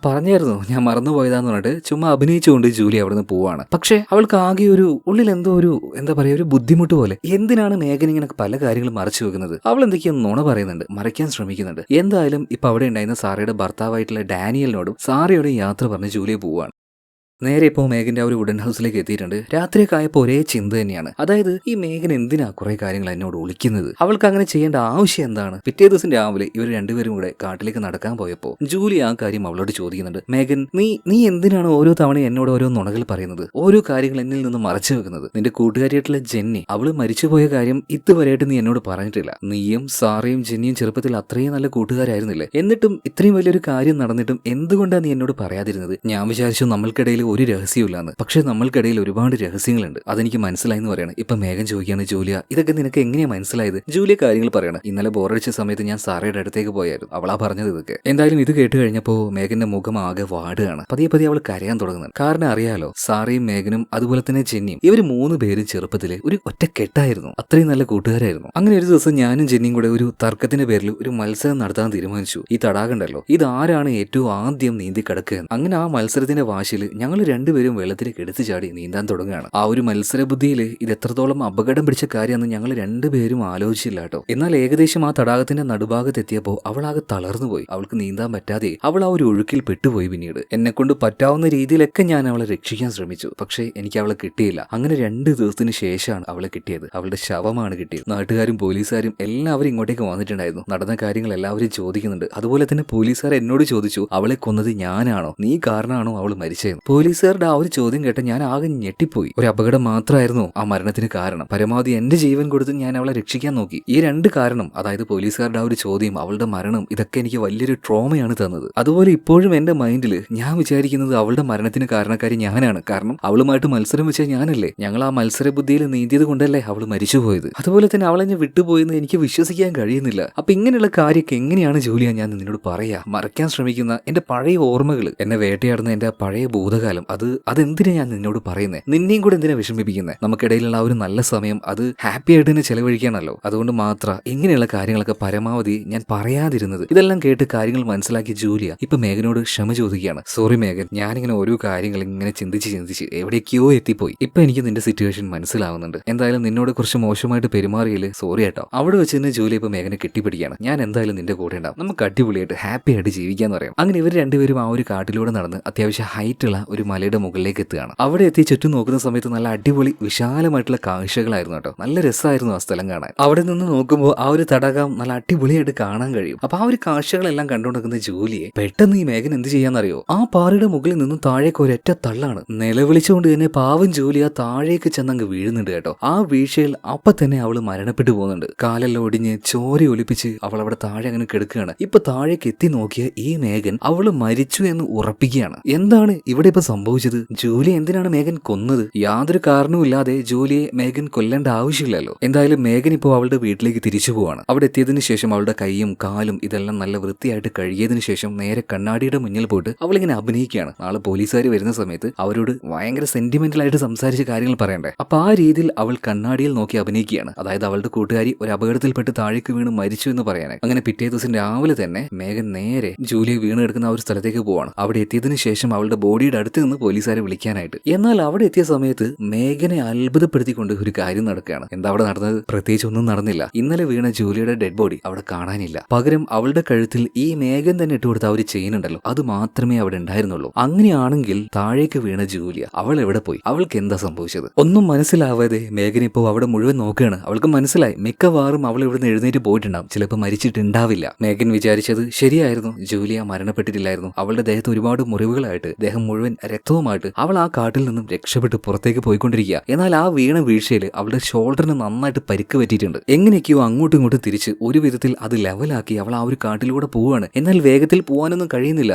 Speaker 1: പറഞ്ഞായിരുന്നു, ഞാൻ മറന്നുപോയതാന്ന് പറഞ്ഞിട്ട് ചുമ്മാ അഭിനയിച്ചുകൊണ്ട് ജൂലി അവിടെ നിന്ന് പോവാണ്. പക്ഷെ അവൾക്ക് ആകെ ഒരു ഉള്ളിൽ എന്തോ ഒരു എന്താ പറയാ, ഒരു ബുദ്ധിമുട്ട് പോലെ. എന്തിനാണ് മേഘൻ ഇങ്ങനെ പല കാര്യങ്ങളും മറച്ചു വെക്കുന്നത്? അവൾ എന്തൊക്കെയോ നുണ പറയുന്നുണ്ട്, മറയ്ക്കാൻ ശ്രമിക്കുന്നുണ്ട്. എന്തായാലും ഇപ്പൊ അവിടെ ഉണ്ടായിരുന്ന സാറയുടെ ഭർത്താവായിട്ടുള്ള ഡാനിയലിനോടും സാറയോടും യാത്ര പറഞ്ഞ് ജൂലിയെ പോവാണ്. നേരെ ഇപ്പോൾ മേഘന്റെ ആ ഒരു വുഡൻ ഹൗസിലേക്ക് എത്തിയിട്ടുണ്ട്. രാത്രിയൊക്കെ ആയപ്പോൾ ഒരേ ചിന്ത തന്നെയാണ്. അതായത് ഈ മേഘൻ എന്തിനാ കുറെ കാര്യങ്ങൾ എന്നോട് ഒളിക്കുന്നത്? അവൾക്ക് അങ്ങനെ ചെയ്യേണ്ട ആവശ്യം എന്താണ്? പിറ്റേ ദിവസം രാവിലെ ഇവർ രണ്ടുപേരും കൂടെ കാട്ടിലേക്ക് നടക്കാൻ പോയപ്പോൾ ജൂലി ആ കാര്യം അവളോട് ചോദിക്കുന്നുണ്ട്. മേഘൻ, നീ എന്തിനാണ് ഓരോ തവണ എന്നോട് ഓരോ നുണകൾ പറയുന്നത്, ഓരോ കാര്യങ്ങൾ എന്നിൽ നിന്ന് മറച്ചു വെക്കുന്നത്? നിന്റെ കൂട്ടുകാരിയായിട്ടുള്ള ജെന്നി, അവള് മരിച്ചുപോയ കാര്യം ഇതുവരെയായിട്ട് നീ എന്നോട് പറഞ്ഞിട്ടില്ല. നീയും സാറയും ജെന്നിയും ചെറുപ്പത്തിൽ അത്രയും നല്ല കൂട്ടുകാരായിരുന്നില്ലേ? എന്നിട്ടും ഇത്രയും വലിയൊരു കാര്യം നടന്നിട്ടും എന്തുകൊണ്ടാണ് നീ എന്നോട് പറയാതിരുന്നത്? ഞാൻ വിചാരിച്ചു നമ്മൾക്കിടയിൽ ഒരു രഹസ്യമില്ലാന്ന്. പക്ഷെ നമ്മൾക്കിടയിൽ ഒരുപാട് രഹസ്യങ്ങളുണ്ട്, അതെനിക്ക് മനസ്സിലായി എന്ന് പറയണം. ഇപ്പൊ മേഘൻ ചോദിക്കുകയാണ്, ജൂലിയ ഇതൊക്കെ നിനക്ക് എങ്ങനെയാ മനസ്സിലായത്? ജൂലിയ കാര്യങ്ങൾ പറയണം. ഇന്നലെ ബോറടിച്ച സമയത്ത് ഞാൻ സാറയുടെ അടുത്തേക്ക് പോയായിരുന്നു, അവളാ പറഞ്ഞത് ഇതൊക്കെ. എന്തായാലും ഇത് കേട്ട് കഴിഞ്ഞപ്പോ മേഘന്റെ മുഖം ആകെ വാടുകയാണ്. പതിയെ പതിയെ അവൾ കരയാൻ തുടങ്ങുന്നത്. കാരണം അറിയാലോ, സാറയും മേഘനും അതുപോലെ തന്നെ ജെന്നിയും ഇവര് 3 പേരും ചെറുപ്പത്തിലെ ഒരു ഒറ്റ കെട്ടായിരുന്നു, അത്രയും നല്ല കൂട്ടുകാരായിരുന്നു. അങ്ങനെ ഒരു ദിവസം ഞാനും ജെന്നിയും കൂടെ ഒരു തർക്കത്തിന്റെ പേരിൽ ഒരു മത്സരം നടത്താൻ തീരുമാനിച്ചു. ഈ തടാകണ്ടല്ലോ, ഇതാരാണ് ഏറ്റവും ആദ്യം നീന്തി കടക്കുക. അങ്ങനെ ആ മത്സരത്തിന്റെ വാശിയിൽ ഞങ്ങൾ രണ്ടുപേരും വെള്ളത്തിലേക്ക് എടുത്തു ചാടി നീന്താൻ തുടങ്ങുകയാണ്. ആ ഒരു മത്സര ബുദ്ധിയിൽ ഇത് എത്രത്തോളം അപകടം പിടിച്ച കാര്യമെന്ന് ഞങ്ങൾ രണ്ടുപേരും ആലോചിച്ചില്ല കേട്ടോ. എന്നാൽ ഏകദേശം ആ തടാകത്തിന്റെ നടുഭാഗത്ത് എത്തിയപ്പോൾ അവൾ ആകെ തളർന്നുപോയി. അവൾക്ക് നീന്താൻ പറ്റാതെ അവൾ ആ ഒരു ഒഴുക്കിൽ പെട്ടുപോയി. പിന്നീട് എന്നെ കൊണ്ട് പറ്റാവുന്ന രീതിയിലൊക്കെ ഞാൻ അവളെ രക്ഷിക്കാൻ ശ്രമിച്ചു, പക്ഷേ എനിക്ക് അവളെ കിട്ടിയില്ല. അങ്ങനെ 2 ദിവസത്തിന് ശേഷമാണ് അവളെ കിട്ടിയത്. അവളുടെ ശവമാണ് കിട്ടിയത്. നാട്ടുകാരും പോലീസുകാരും എല്ലാവരും ഇങ്ങോട്ടേക്ക് വന്നിട്ടുണ്ടായിരുന്നു. നടന്ന കാര്യങ്ങൾ എല്ലാവരും ചോദിക്കുന്നുണ്ട്. അതുപോലെ തന്നെ പോലീസുകാർ എന്നോട് ചോദിച്ചു, അവളെ കൊന്നത് ഞാനാണോ, നീ കാരണമാണോ അവൾ മരിച്ചതെന്ന്. പോലീസുകാരുടെ ആ ഒരു ചോദ്യം കേട്ട് ഞാൻ ആകെ ഞെട്ടിപ്പോയി. ഒരു അപകടം മാത്രമായിരുന്നു ആ മരണത്തിന് കാരണം. പരമാവധി എന്റെ ജീവൻ കൊടുത്ത് ഞാൻ അവളെ രക്ഷിക്കാൻ നോക്കി. ഈ 2 കാരണം, അതായത് പോലീസുകാരുടെ ആ ഒരു ചോദ്യം, അവളുടെ മരണം, ഇതൊക്കെ എനിക്ക് വലിയൊരു ട്രോമയാണ് തന്നത്. അതുപോലെ ഇപ്പോഴും എന്റെ മൈൻഡിൽ ഞാൻ വിചാരിക്കുന്നത് അവളുടെ മരണത്തിന് കാരണക്കാരി ഞാനാണ്. കാരണം അവളുമായിട്ട് മത്സരം വെച്ചാൽ ഞാനല്ലേ. ഞങ്ങൾ ആ മത്സര ബുദ്ധിയിൽ നീന്തിയത് കൊണ്ടല്ലേ അവൾ മരിച്ചുപോയത്. അതുപോലെ തന്നെ അവളെ ഞാൻ വിട്ടുപോയെന്ന് എനിക്ക് വിശ്വസിക്കാൻ കഴിയുന്നില്ല. അപ്പൊ ഇങ്ങനെയുള്ള കാര്യമൊക്കെ എങ്ങനെയാണ് ജൂലിയ ഞാൻ നിന്നോട് പറയാ? മറയ്ക്കാൻ ശ്രമിക്കുന്ന എന്റെ പഴയ ഓർമ്മകൾ, എന്നെ വേട്ടയാടുന്ന എന്റെ പഴയ ഭൂതകാലം, അതെന്തിനാ ഞാൻ നിന്നോട് പറയുന്നത്? നിന്നെയും കൂടെ എന്തിനാ വിഷമിപ്പിക്കുന്നത്? നമുക്കിടയിലുള്ള ആ ഒരു നല്ല സമയം അത് ഹാപ്പി ആയിട്ട് തന്നെ ചെലവഴിക്കാനല്ലോ. അതുകൊണ്ട് മാത്രം ഇങ്ങനെയുള്ള കാര്യങ്ങളൊക്കെ പരമാവധി ഞാൻ പറയാതിരുന്നത്. ഇതെല്ലാം കേട്ട് കാര്യങ്ങൾ മനസ്സിലാക്കി ജൂലിയ ഇപ്പൊ മേഘനോട് ക്ഷമ ചോദിക്കുകയാണ്. സോറി മേഘൻ, ഞാനിങ്ങനെ ഓരോ കാര്യങ്ങൾ ഇങ്ങനെ ചിന്തിച്ച് എവിടേക്കോ എത്തിപ്പോയി. ഇപ്പൊ എനിക്ക് നിന്റെ സിറ്റുവേഷൻ മനസ്സിലാവുന്നുണ്ട്. എന്തായാലും നിന്നോട് കുറച്ച് മോശമായിട്ട് പെരുമാറിയില്ല, സോറി കേട്ടോ. അവിടെ വെച്ച് തന്നെ ജൂലിയ ഇപ്പൊ മേഘനെ കെട്ടിപ്പിടിക്കുകയാണ്. ഞാൻ എന്തായാലും നിന്റെ കൂടെ ഉണ്ടാവും, നമുക്ക് അടിപൊളിയായിട്ട് ഹാപ്പി ആയിട്ട് ജീവിക്കാന്ന് പറയാം. അങ്ങനെ ഇവർ രണ്ടുപേരും ആ ഒരു കാട്ടിലൂടെ നടന്ന് അത്യാവശ്യം ഹൈറ്റുള്ള ഒരു മലയുടെ മുകളിലേക്ക് എത്തുകയാണ്. അവിടെ എത്തി ചുറ്റും നോക്കുന്ന സമയത്ത് നല്ല അടിപൊളി വിശാലമായിട്ടുള്ള കാഴ്ചകളായിരുന്നു കേട്ടോ. നല്ല രസമായിരുന്നു ആ സ്ഥലം കാണാൻ. അവിടെ നിന്ന് നോക്കുമ്പോൾ ആ ഒരു തടാകം നല്ല അടിപൊളിയായിട്ട് കാണാൻ കഴിയും. അപ്പൊ ആ ഒരു കാഴ്ചകളെല്ലാം കണ്ടുകൊണ്ടിരിക്കുന്ന ജൂലിയെ പെട്ടെന്ന് ഈ മേഘൻ എന്ത് ചെയ്യാന്നറിയോ? ആ പാറയുടെ മുകളിൽ നിന്നും താഴേക്ക് ഒരൊറ്റ തള്ളാണ്. നിലവിളിച്ചുകൊണ്ട് തന്നെ പാവം ജൂലിയ താഴേക്ക് ചെന്നങ്ങ് വീഴുന്നുണ്ട് കേട്ടോ. ആ വീഴ്ചയിൽ അപ്പൊ തന്നെ അവള് മരണപ്പെട്ടു പോകുന്നുണ്ട്. കാലെല്ലാം ഒടിഞ്ഞ് ചോര ഒലിപ്പിച്ച് അവൾ അവിടെ താഴെ അങ്ങനെ കിടക്കുകയാണ്. ഇപ്പൊ താഴേക്ക് എത്തി നോക്കിയ ഈ മേഘൻ അവള് മരിച്ചു എന്ന് ഉറപ്പിക്കുകയാണ്. എന്താണ് ഇവിടെ ഇപ്പൊ സംഭവിച്ചത്? ജൂലിയെ എന്തിനാണ് മേഘൻ കൊന്നത്? യാതൊരു കാരണവുമില്ലാതെ ജൂലിയെ മേഘൻ കൊല്ലേണ്ട ആവശ്യമില്ലല്ലോ. എന്തായാലും മേഘൻ ഇപ്പോൾ അവളുടെ വീട്ടിലേക്ക് തിരിച്ചു പോവാണ്. അവിടെ എത്തിയതിനു ശേഷം അവളുടെ കൈയും കാലും ഇതെല്ലാം നല്ല വൃത്തിയായിട്ട് കഴുകിയതിനു ശേഷം നേരെ കണ്ണാടിയുടെ മുന്നിൽ പോയിട്ട് അവളിങ്ങനെ അഭിനയിക്കുകയാണ്. നാളെ പോലീസുകാർ വരുന്ന സമയത്ത് അവരോട് ഭയങ്കര സെന്റിമെന്റൽ ആയിട്ട് സംസാരിച്ച കാര്യങ്ങൾ പറയണ്ടേ. അപ്പൊ ആ രീതിയിൽ അവൾ കണ്ണാടിയിൽ നോക്കി അഭിനയിക്കുകയാണ്. അതായത് അവളുടെ കൂട്ടുകാരി ഒരു അപകടത്തിൽപ്പെട്ട് താഴേക്ക് വീണ് മരിച്ചു എന്ന് പറയാനായി. അങ്ങനെ പിറ്റേ ദിവസം രാവിലെ തന്നെ മേഘൻ നേരെ ജൂലിയെ വീണ് കിടക്കുന്ന ആ ഒരു സ്ഥലത്തേക്ക് പോവാണ്. അവിടെ എത്തിയതിനു ശേഷം അവളുടെ ബോഡിയുടെ അടുത്ത് നിന്ന് പോലീസുകാരെ വിളിക്കാനായിട്ട്. എന്നാൽ അവിടെ എത്തിയ സമയത്ത് മേഘനെ അത്ഭുതപ്പെടുത്തിക്കൊണ്ട് ഒരു കാര്യം നടക്കുകയാണ്. എന്താ അവിടെ നടന്നത്? പ്രത്യേകിച്ച് ഒന്നും നടന്നില്ല. ഇന്നലെ വീണ ജൂലിയുടെ ഡെഡ് ബോഡി അവിടെ കാണാനില്ല. പകരം അവളുടെ കഴുത്തിൽ ഈ മേഘൻ തന്നെ ഇട്ടുകൊടുത്ത ആ ഒരു ചെയിൻ ഉണ്ടല്ലോ, അത് മാത്രമേ അവിടെ ഉണ്ടായിരുന്നുള്ളൂ. അങ്ങനെയാണെങ്കിൽ താഴേക്ക് വീണ ജൂലിയ അവൾ എവിടെ പോയി? അവൾക്ക് എന്താ സംഭവിച്ചത്? ഒന്നും മനസ്സിലാവാതെ മേഘൻ ഇപ്പോൾ അവിടെ മുഴുവൻ നോക്കുകയാണ്. അവൾക്ക് മനസ്സിലായി മിക്കവാറും അവൾ ഇവിടുന്ന് എഴുന്നേറ്റ് പോയിട്ടുണ്ടാവും, ചിലപ്പോൾ മരിച്ചിട്ടുണ്ടാവില്ല. മേഘൻ വിചാരിച്ചത് ശരിയായിരുന്നു. ജൂലിയ മരണപ്പെട്ടിട്ടില്ലായിരുന്നു. അവളുടെ ദേഹത്ത് ഒരുപാട് മുറിവുകളായിട്ട്, ദേഹം മുഴുവൻ രക്തവുമായിട്ട് അവൾ ആ കാട്ടിൽ നിന്നും രക്ഷപ്പെട്ട് പുറത്തേക്ക് പോയിക്കൊണ്ടിരിക്കുക. എന്നാൽ ആ വീണ വീഴ്ചയിൽ അവളുടെ ഷോൾഡറിന് നന്നായിട്ട് പരിക്ക് പറ്റിയിട്ടുണ്ട്. എങ്ങനെയൊക്കെയോ അങ്ങോട്ടും ഇങ്ങോട്ടും തിരിച്ച് ഒരു വിധത്തിൽ അത് ലെവലാക്കി അവൾ ആ ഒരു കാട്ടിലൂടെ പോവുകയാണ്. എന്നാൽ വേഗത്തിൽ പോകാനൊന്നും കഴിയുന്നില്ല.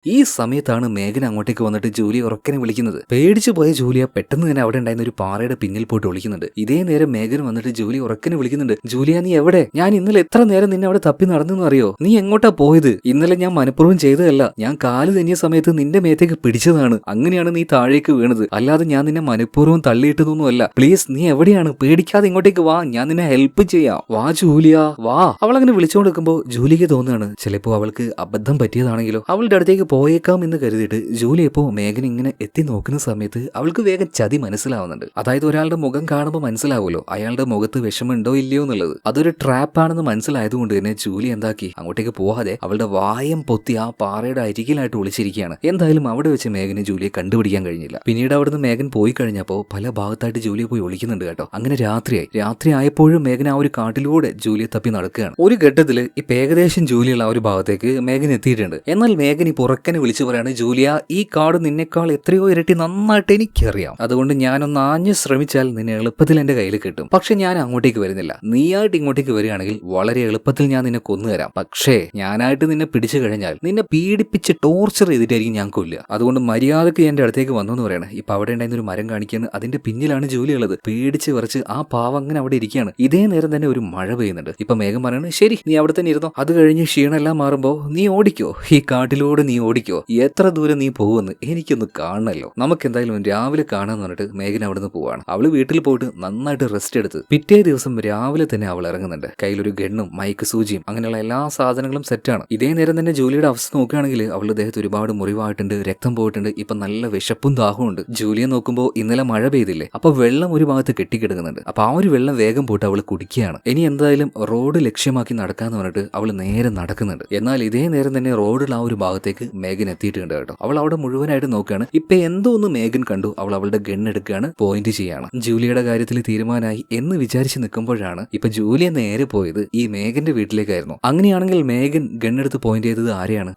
Speaker 1: ഈ സമയത്താണ് മേഘൻ അങ്ങോട്ടേക്ക് വന്നിട്ട് ജൂലിയ ഉറക്കനെ വിളിക്കുന്നത്. പേടിച്ചു പോയ ജൂലിയ പെട്ടെന്ന് തന്നെ അവിടെ ഉണ്ടായിരുന്ന ഒരു പാറയുടെ പിന്നിൽ പോയിട്ട് വിളിക്കുന്നുണ്ട്. ഇതേ നേരം മേഘൻ വന്നിട്ട് ജൂലിയ ഉറക്കനെ വിളിക്കുന്നുണ്ട്. ജൂലിയ, നീ എവിടെ? ഞാൻ ഇന്നലെ എത്ര നേരം നിന്നെ അവിടെ തപ്പി നടന്നു അറിയോ? നീ എങ്ങോട്ടാ പോയത്? ഇന്നലെ ഞാൻ മനഃപൂർവ്വം ചെയ്തതല്ല. ഞാൻ കാല് തെന്നിയ സമയത്ത് നിന്റെ മേത്തേക്ക് പിടിച്ചതാണ്. അങ്ങനെയാണ് നീ താഴേക്ക് വീണത്. അല്ലാതെ ഞാൻ നിന്നെ മനഃപൂർവ്വം തള്ളിയിട്ടതൊന്നുമല്ല. പ്ലീസ്, നീ എവിടെയാണ്? പേടിക്കാതെ ഇങ്ങോട്ടേക്ക് വാ, ഞാൻ നിന്നെ ഹെൽപ്പ് ചെയ്യാം. വാ ജൂലിയ, വാ. അവൾ അങ്ങനെ വിളിച്ചുകൊണ്ട് നിൽക്കുമ്പോൾ ജൂലിയക്ക് തോന്നുകയാണ് ചിലപ്പോൾ അവൾക്ക് അബദ്ധം പറ്റിയതാണെങ്കിലോ. അവളുടെ അടുത്തേക്ക് പോയേക്കാം എന്ന് കരുതിയിട്ട് ജൂലിയ ഇപ്പോൾ മേഘൻ ഇങ്ങനെ എത്തി നോക്കുന്ന സമയത്ത് അവൾക്ക് വേഗം ചതി മനസ്സിലാവുന്നുണ്ട്. അതായത് ഒരാളുടെ മുഖം കാണുമ്പോൾ മനസ്സിലാവുമല്ലോ അയാളുടെ മുഖത്ത് വിഷമുണ്ടോ ഇല്ലയോ എന്നുള്ളത്. അതൊരു ട്രാപ്പാണെന്ന് മനസ്സിലായതുകൊണ്ട് തന്നെ ജൂലി എന്താക്കി, അങ്ങോട്ടേക്ക് പോകാതെ അവളുടെ വായം പൊത്തി ആ പാറയുടെ അരികിലായിട്ട് ഒളിച്ചിരിക്കുകയാണ്. എന്തായാലും അവിടെ വെച്ച് മേഘന് ജൂലിയെ കണ്ടുപിടിക്കാൻ കഴിഞ്ഞില്ല. പിന്നീട് അവിടുന്ന് മേഘൻ പോയി കഴിഞ്ഞപ്പോൾ പല ഭാഗത്തായിട്ട് ജൂലിയെ പോയി ഒളിക്കുന്നുണ്ട് കേട്ടോ. അങ്ങനെ രാത്രി ആയപ്പോഴും മേഘൻ ആ ഒരു കാട്ടിലൂടെ ജൂലിയെ തപ്പി നടക്കുകയാണ്. ഒരു ഘട്ടത്തിൽ ഇപ്പൊ ഏകദേശം ജൂലിയുള്ള ആ ഒരു ഭാഗത്തേക്ക് മേഘൻ എത്തിയിട്ടുണ്ട്. എന്നാൽ മേഘൻ ഈ ഉറക്കനെ വിളിച്ചു പറയാണ്, ജൂലിയ, ഈ കാർഡ് നിന്നെക്കാൾ എത്രയോ ഇരട്ടി നന്നായിട്ട് എനിക്കറിയാം. അതുകൊണ്ട് ഞാനൊന്ന് ആഞ്ഞു ശ്രമിച്ചാൽ നിന്നെ എളുപ്പത്തിൽ എന്റെ കയ്യിൽ കിട്ടും. പക്ഷെ ഞാൻ അങ്ങോട്ടേക്ക് വരുന്നില്ല. നീയായിട്ട് ഇങ്ങോട്ടേക്ക് വരികയാണെങ്കിൽ വളരെ എളുപ്പത്തിൽ ഞാൻ നിന്നെ കൊന്നുതരാം. പക്ഷേ ഞാനായിട്ട് നിന്നെ പിടിച്ചു കഴിഞ്ഞാൽ നിന്നെ പീഡിപ്പിച്ച് ടോർച്ചർ ചെയ്തിട്ടായിരിക്കും ഞാൻ കൊല്ലുക. അതുകൊണ്ട് മര്യാദക്ക് എന്റെ അടുത്തേക്ക് വന്നു എന്ന് പറയണം. ഇപ്പൊ അവിടെ ഉണ്ടായിരുന്ന ഒരു മരം കാണിക്കുകയാണ്. അതിന്റെ പിന്നിലാണ് ജൂലി ഉള്ളത്. പേടിച്ച് വിറച്ച് ആ പാവം അങ്ങനെ അവിടെ ഇരിക്കുകയാണ്. ഇതേ നേരം തന്നെ ഒരു മഴ പെയ്യുന്നുണ്ട്. ഇപ്പൊ മേഘം പറയാണ്, ശരി നീ അവിടെ തന്നെ ഇരുന്നോ. അത് കഴിഞ്ഞ് ക്ഷീണമെല്ലാം മാറുമ്പോ നീ ഓടിക്കോ, ഈ കാട്ടിലൂടെ നീ ഓടിക്കോ. എത്ര ദൂരം നീ പോകുമെന്ന് എനിക്കൊന്ന് കാണണല്ലോ. നമുക്ക് എന്തായാലും രാവിലെ കാണാന്ന് പറഞ്ഞിട്ട് മേഘൻ അവിടുന്ന് പോവാണ്. അവള് വീട്ടിൽ പോയിട്ട് നന്നായിട്ട് റെസ്റ്റ് എടുത്ത് പിറ്റേ ദിവസം രാവിലെ തന്നെ അവൾ ഇറങ്ങുന്നുണ്ട്. കയ്യിലൊരു ഗണ്ണും മൈക്ക് സൂചിയും അങ്ങനെയുള്ള എല്ലാ സാധനങ്ങളും സെറ്റാണ്. ഇതേ നേരം തന്നെ ജൂലിയുടെ അവസ്ഥ നോക്കുകയാണെങ്കിൽ അവളുടെ ദേഹത്ത് ഒരുപാട് മുറിവായിട്ടുണ്ട്, രക്തം പോയിട്ടുണ്ട്. ഇപ്പൊ നല്ല വിശപ്പും ദാഹവും ഉണ്ട്. ജൂലിയെ നോക്കുമ്പോൾ ഇന്നലെ മഴ പെയ്തില്ലേ, അപ്പൊ വെള്ളം ഒരു ഭാഗത്ത് കെട്ടിക്കിടക്കുന്നുണ്ട്. അപ്പൊ ആ ഒരു വെള്ളം വേഗം പോയിട്ട് അവൾ കുടിക്കുകയാണ്. ഇനി എന്തായാലും റോഡ് ലക്ഷ്യമാക്കി നടക്കാന്ന് പറഞ്ഞിട്ട് അവൾ നേരെ നടക്കുന്നുണ്ട്. എന്നാൽ ഇതേ നേരം തന്നെ റോഡിൽ ആ ഒരു ഭാഗത്തേക്ക് മേഘൻ എത്തിയിട്ടുണ്ട് കേട്ടോ. അവൾ അവിടെ മുഴുവനായിട്ട് നോക്കുകയാണ്. ഇപ്പൊ എന്തോ ഒന്ന് മേഘൻ കണ്ടു. അവൾ അവളുടെ ഗൺ എടുക്കുകയാണ്, പോയിന്റ് ചെയ്യാണ്. ജൂലിയുടെ കാര്യത്തിൽ തീരുമാനമായി എന്ന് വിചാരിച്ച് നിൽക്കുമ്പോഴാണ് ഇപ്പൊ ജൂലിയ നേരെ പോയത് ഈ മേഘന്റെ വീട്ടിലേക്കായിരുന്നു. അങ്ങനെയാണെങ്കിൽ മേഘൻ ഗണ്ണെടുത്ത് പോയിന്റ് ചെയ്തത് ആരെയാണ്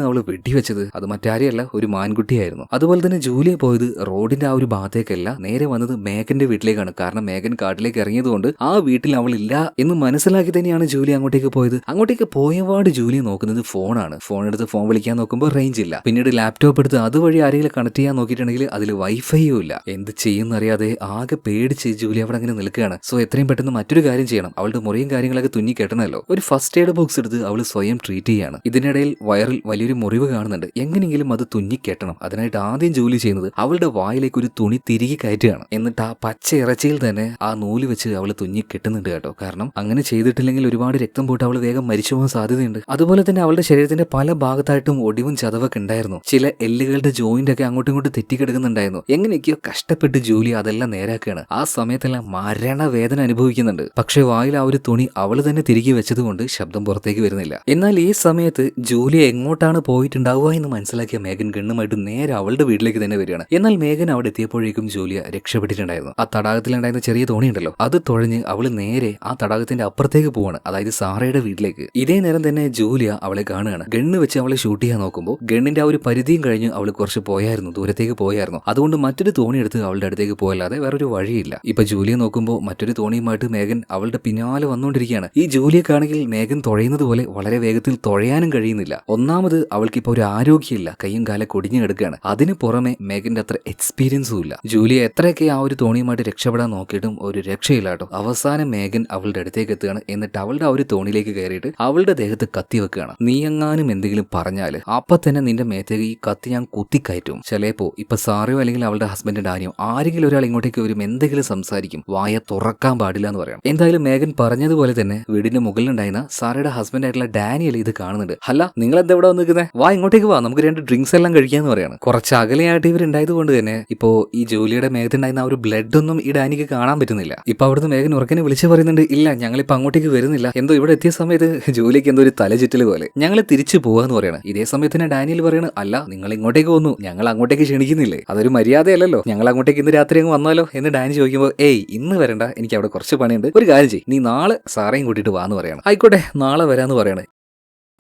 Speaker 1: അവൾ വെടിവെച്ചത്? അത് മറ്റാരെയല്ല, ഒരു മാൻകുട്ടിയായിരുന്നു. അതുപോലെ തന്നെ ജൂലിയ പോയത് റോഡിന്റെ ആ ഒരു ഭാഗത്തേക്കല്ല, നേരെ വന്നത് മേഘന്റെ വീട്ടിലേക്കാണ്. കാരണം മേഘൻ കാട്ടിലേക്ക് ഇറങ്ങിയതുകൊണ്ട് ആ വീട്ടിൽ അവളില്ല എന്ന് മനസ്സിലാക്കി തന്നെയാണ് ജൂലി അങ്ങോട്ടേക്ക് പോയത്. അങ്ങോട്ടേക്ക് പോയപാട് ജൂലി നോക്കുന്നത് ഫോണാണ്. ഫോൺ എടുത്ത് ഫോൺ വിളിക്കാൻ നോക്കുമ്പോൾ റേഞ്ച് ഇല്ല. പിന്നീട് ലാപ്ടോപ്പ് എടുത്ത് അതുവഴി ആരെങ്കിലും കണക്ട് ചെയ്യാൻ നോക്കിയിട്ടുണ്ടെങ്കിൽ അതിൽ വൈഫൈയും ഇല്ല. എന്ത് ചെയ്യുന്നറിയാതെ ആകെ പേടിച്ച് ജൂലി അവിടെ അങ്ങനെ നിൽക്കുകയാണ്. സോ എത്രയും പെട്ടെന്ന് മറ്റൊരു കാര്യം ചെയ്യണം. അവളുടെ മുറിയും കാര്യങ്ങളൊക്കെ തുന്നി കെട്ടണമല്ലോ. ഒരു ഫസ്റ്റ് എയ്ഡ് ബോക്സ് എടുത്ത് അവൾ സ്വയം ട്രീറ്റ് ചെയ്യാണ്. ഇതിനിടയിൽ വയറിൽ വലിയൊരു മുറിവ് കാണുന്നുണ്ട്. എങ്ങനെയെങ്കിലും അത് തുന്നി കെട്ടണം. അതിനായിട്ട് ആദ്യം ജോലി ചെയ്യുന്നത് അവളുടെ വായിലേക്ക് ഒരു തുണി തിരികെ കയറ്റുകയാണ്. എന്നിട്ട് ആ പച്ച ഇറച്ചിയിൽ തന്നെ ആ നൂല് വെച്ച് അവൾ തുന്നി കെട്ടുന്നുണ്ട് കേട്ടോ. കാരണം അങ്ങനെ ചെയ്തിട്ടില്ലെങ്കിൽ ഒരുപാട് രക്തം പോയിട്ട് അവൾ വേഗം മരിച്ചു പോകാൻ സാധ്യതയുണ്ട്. അതുപോലെ തന്നെ അവളുടെ ശരീരത്തിന്റെ പല ഭാഗത്തായിട്ടും ഒടിവും ചതവൊക്കെ ഉണ്ടായിരുന്നു. ചില എല്ലുകളുടെ ജോയിന്റ് ഒക്കെ അങ്ങോട്ടും ഇങ്ങോട്ടും തെറ്റിക്കിടക്കുന്നുണ്ടായിരുന്നു. എങ്ങനെയൊക്കെയോ കഷ്ടപ്പെട്ട് ജൂലി അതെല്ലാം നേരാക്കുകയാണ്. ആ സമയത്തെല്ലാം മരണവേദന അനുഭവിക്കുന്നുണ്ട്. പക്ഷെ വായിൽ ആ ഒരു തുണി അവൾ തന്നെ തിരികെ വെച്ചതുകൊണ്ട് ശബ്ദം പുറത്തേക്ക് വരുന്നില്ല. എന്നാൽ ഈ സമയത്ത് ജൂലി എങ്ങോട്ടാണ് പോയിട്ടുണ്ടാവുക എന്ന് മനസ്സിലാക്കിയ മേഘൻ ഗണ്ണുമായിട്ട് നേരെ അവളുടെ വീട്ടിലേക്ക് തന്നെ വരികയാണ്. എന്നാൽ മേഘൻ അവിടെ എത്തിയപ്പോഴേക്കും ജൂലിയ രക്ഷപ്പെട്ടിട്ടുണ്ടായിരുന്നു. ആ തടാകത്തിലുണ്ടായിരുന്ന ചെറിയ തോണിയുണ്ടല്ലോ, അത് തുഴഞ്ഞ് അവള് നേരെ ആ തടാകത്തിന്റെ അപ്പുറത്തേക്ക് പോവാണ്. അതായത് സാറയുടെ വീട്ടിലേക്ക്. ഇതേ നേരം തന്നെ ജൂലിയ അവളെ കാണുകയാണ്. ഗണ്ണ് വെച്ച് അവളെ ഷൂട്ട് ചെയ്യാൻ നോക്കുമ്പോൾ ഗണ്ണിന്റെ ആ ഒരു പരിധിയും കഴിഞ്ഞ് അവൾ കുറച്ച് പോയായിരുന്നു, ദൂരത്തേക്ക് പോയായിരുന്നു. അതുകൊണ്ട് മറ്റൊരു തോണി എടുത്ത് അവളുടെ അടുത്തേക്ക് പോയല്ലാതെ വേറൊരു വഴിയില്ല. ഇപ്പൊ ജൂലിയെ നോക്കുമ്പോൾ മറ്റൊരു തോണിയുമായിട്ട് മേഘൻ അവളുടെ പിന്നാലെ വന്നുകൊണ്ടിരിക്കുകയാണ്. ഈ ജൂലിയക്കാണെങ്കിൽ മേഘൻ തുഴയുന്നത് പോലെ വളരെ വേഗത്തിൽ തുഴയാനും കഴിയുന്നില്ല. ഒന്നാമത് അവൾക്കിപ്പോ ഒരു ആരോഗ്യമില്ല, കയ്യും കാലം കൊടിഞ്ഞു കിടക്കുകയാണ്. അതിന് പുറമെ മേഘന്റെ അത്ര എക്സ്പീരിയൻസും ഇല്ല. ജൂലിയ എത്രയൊക്കെ ആ ഒരു തോണിയുമായിട്ട് രക്ഷപ്പെടാൻ നോക്കിയിട്ടും ഒരു രക്ഷയില്ല കേട്ടോ. അവസാനം മേഘൻ അവളുടെ അടുത്തേക്ക് എത്തുകയാണ്. എന്നിട്ട് അവളുടെ ആ ഒരു തോണിയിലേക്ക് കയറിയിട്ട് അവളുടെ ദേഹത്ത് കത്തി വെക്കുകയാണ്. നീ എങ്ങാനും എന്തെങ്കിലും പറഞ്ഞാല് അപ്പൊ തന്നെ നിന്റെ മേത്തേക്ക് ഈ കത്തി ഞാൻ കുത്തിക്കയറ്റും. ചിലപ്പോ ഇപ്പൊ സാറിയോ അല്ലെങ്കിൽ അവളുടെ ഹസ്ബൻഡ് ഡാനിയോ ആരെങ്കിലും ഒരാൾ ഇങ്ങോട്ടേക്ക് വരും, എന്തെങ്കിലും സംസാരിക്കും, വായ തുറക്കാൻ പാടില്ല എന്ന് പറയാം. എന്തായാലും മേഘൻ പറഞ്ഞതുപോലെ തന്നെ വീടിന്റെ മുകളിലുണ്ടായിരുന്ന സാറയുടെ ഹസ്ബൻഡ് ആയിട്ടുള്ള ഡാനിയൽ ഇത് കാണുന്നുണ്ട്. അല്ല, നിങ്ങൾ എന്താ ഇവിടെ വന്നിരിക്കുന്നത്? വാ, ഇങ്ങോട്ടേക്ക് വാ, നമുക്ക് 2 ഡ്രിങ്ക്സ് എല്ലാം കഴിക്കാന്ന് പറയാണ്. കുറച്ച് അകലെയായിട്ട് ഇവരുണ്ടായത് കൊണ്ട് തന്നെ ഇപ്പോ ഈ ജോലിയുടെ മേഘത്തുണ്ടായിരുന്ന ആ ഒരു ബ്ലഡ് ഒന്നും ഈ ഡാനിക്ക് കാണാൻ പറ്റുന്നില്ല. ഇപ്പൊ അവിടുന്ന് മേഘൻ ഉറക്കനെ വിളിച്ചു പറയുന്നുണ്ട്, ഇല്ല ഞങ്ങളിപ്പോ അങ്ങോട്ടേക്ക് വരുന്നില്ല. എന്തോ ഇവിടെ എത്തിയ സമയത്ത് ജോലിക്ക് എന്തോ ഒരു തലചുറ്റൽ പോലെ, ഞങ്ങൾ തിരിച്ചു പോവാന്ന് പറയണം. ഇതേ സമയത്ത് തന്നെ ഡാനിയൽ പറയണ, അല്ല നിങ്ങൾ ഇങ്ങോട്ടേക്ക് വന്നു, ഞങ്ങൾ അങ്ങോട്ടേക്ക് ക്ഷണിക്കുന്നില്ലേ, അതൊരു മര്യാദയല്ലല്ലോ, ഞങ്ങൾ അങ്ങോട്ടേക്ക് ഇന്ന് രാത്രി അങ്ങ് വന്നാലോ എന്ന് ഡാനി ചോദിക്കുമ്പോൾ, ഏയ് ഇന്ന് വരണ്ട, എനിക്ക് അവിടെ കുറച്ച് പണിയുണ്ട്, ഒരു കാര്യം ചെയ്യ്, നീ നാളെ സാറേയും കൂട്ടിയിട്ട് വാന്ന് പറയണം. ആയിക്കോട്ടെ, നാളെ വരാന്ന് പറയണേ.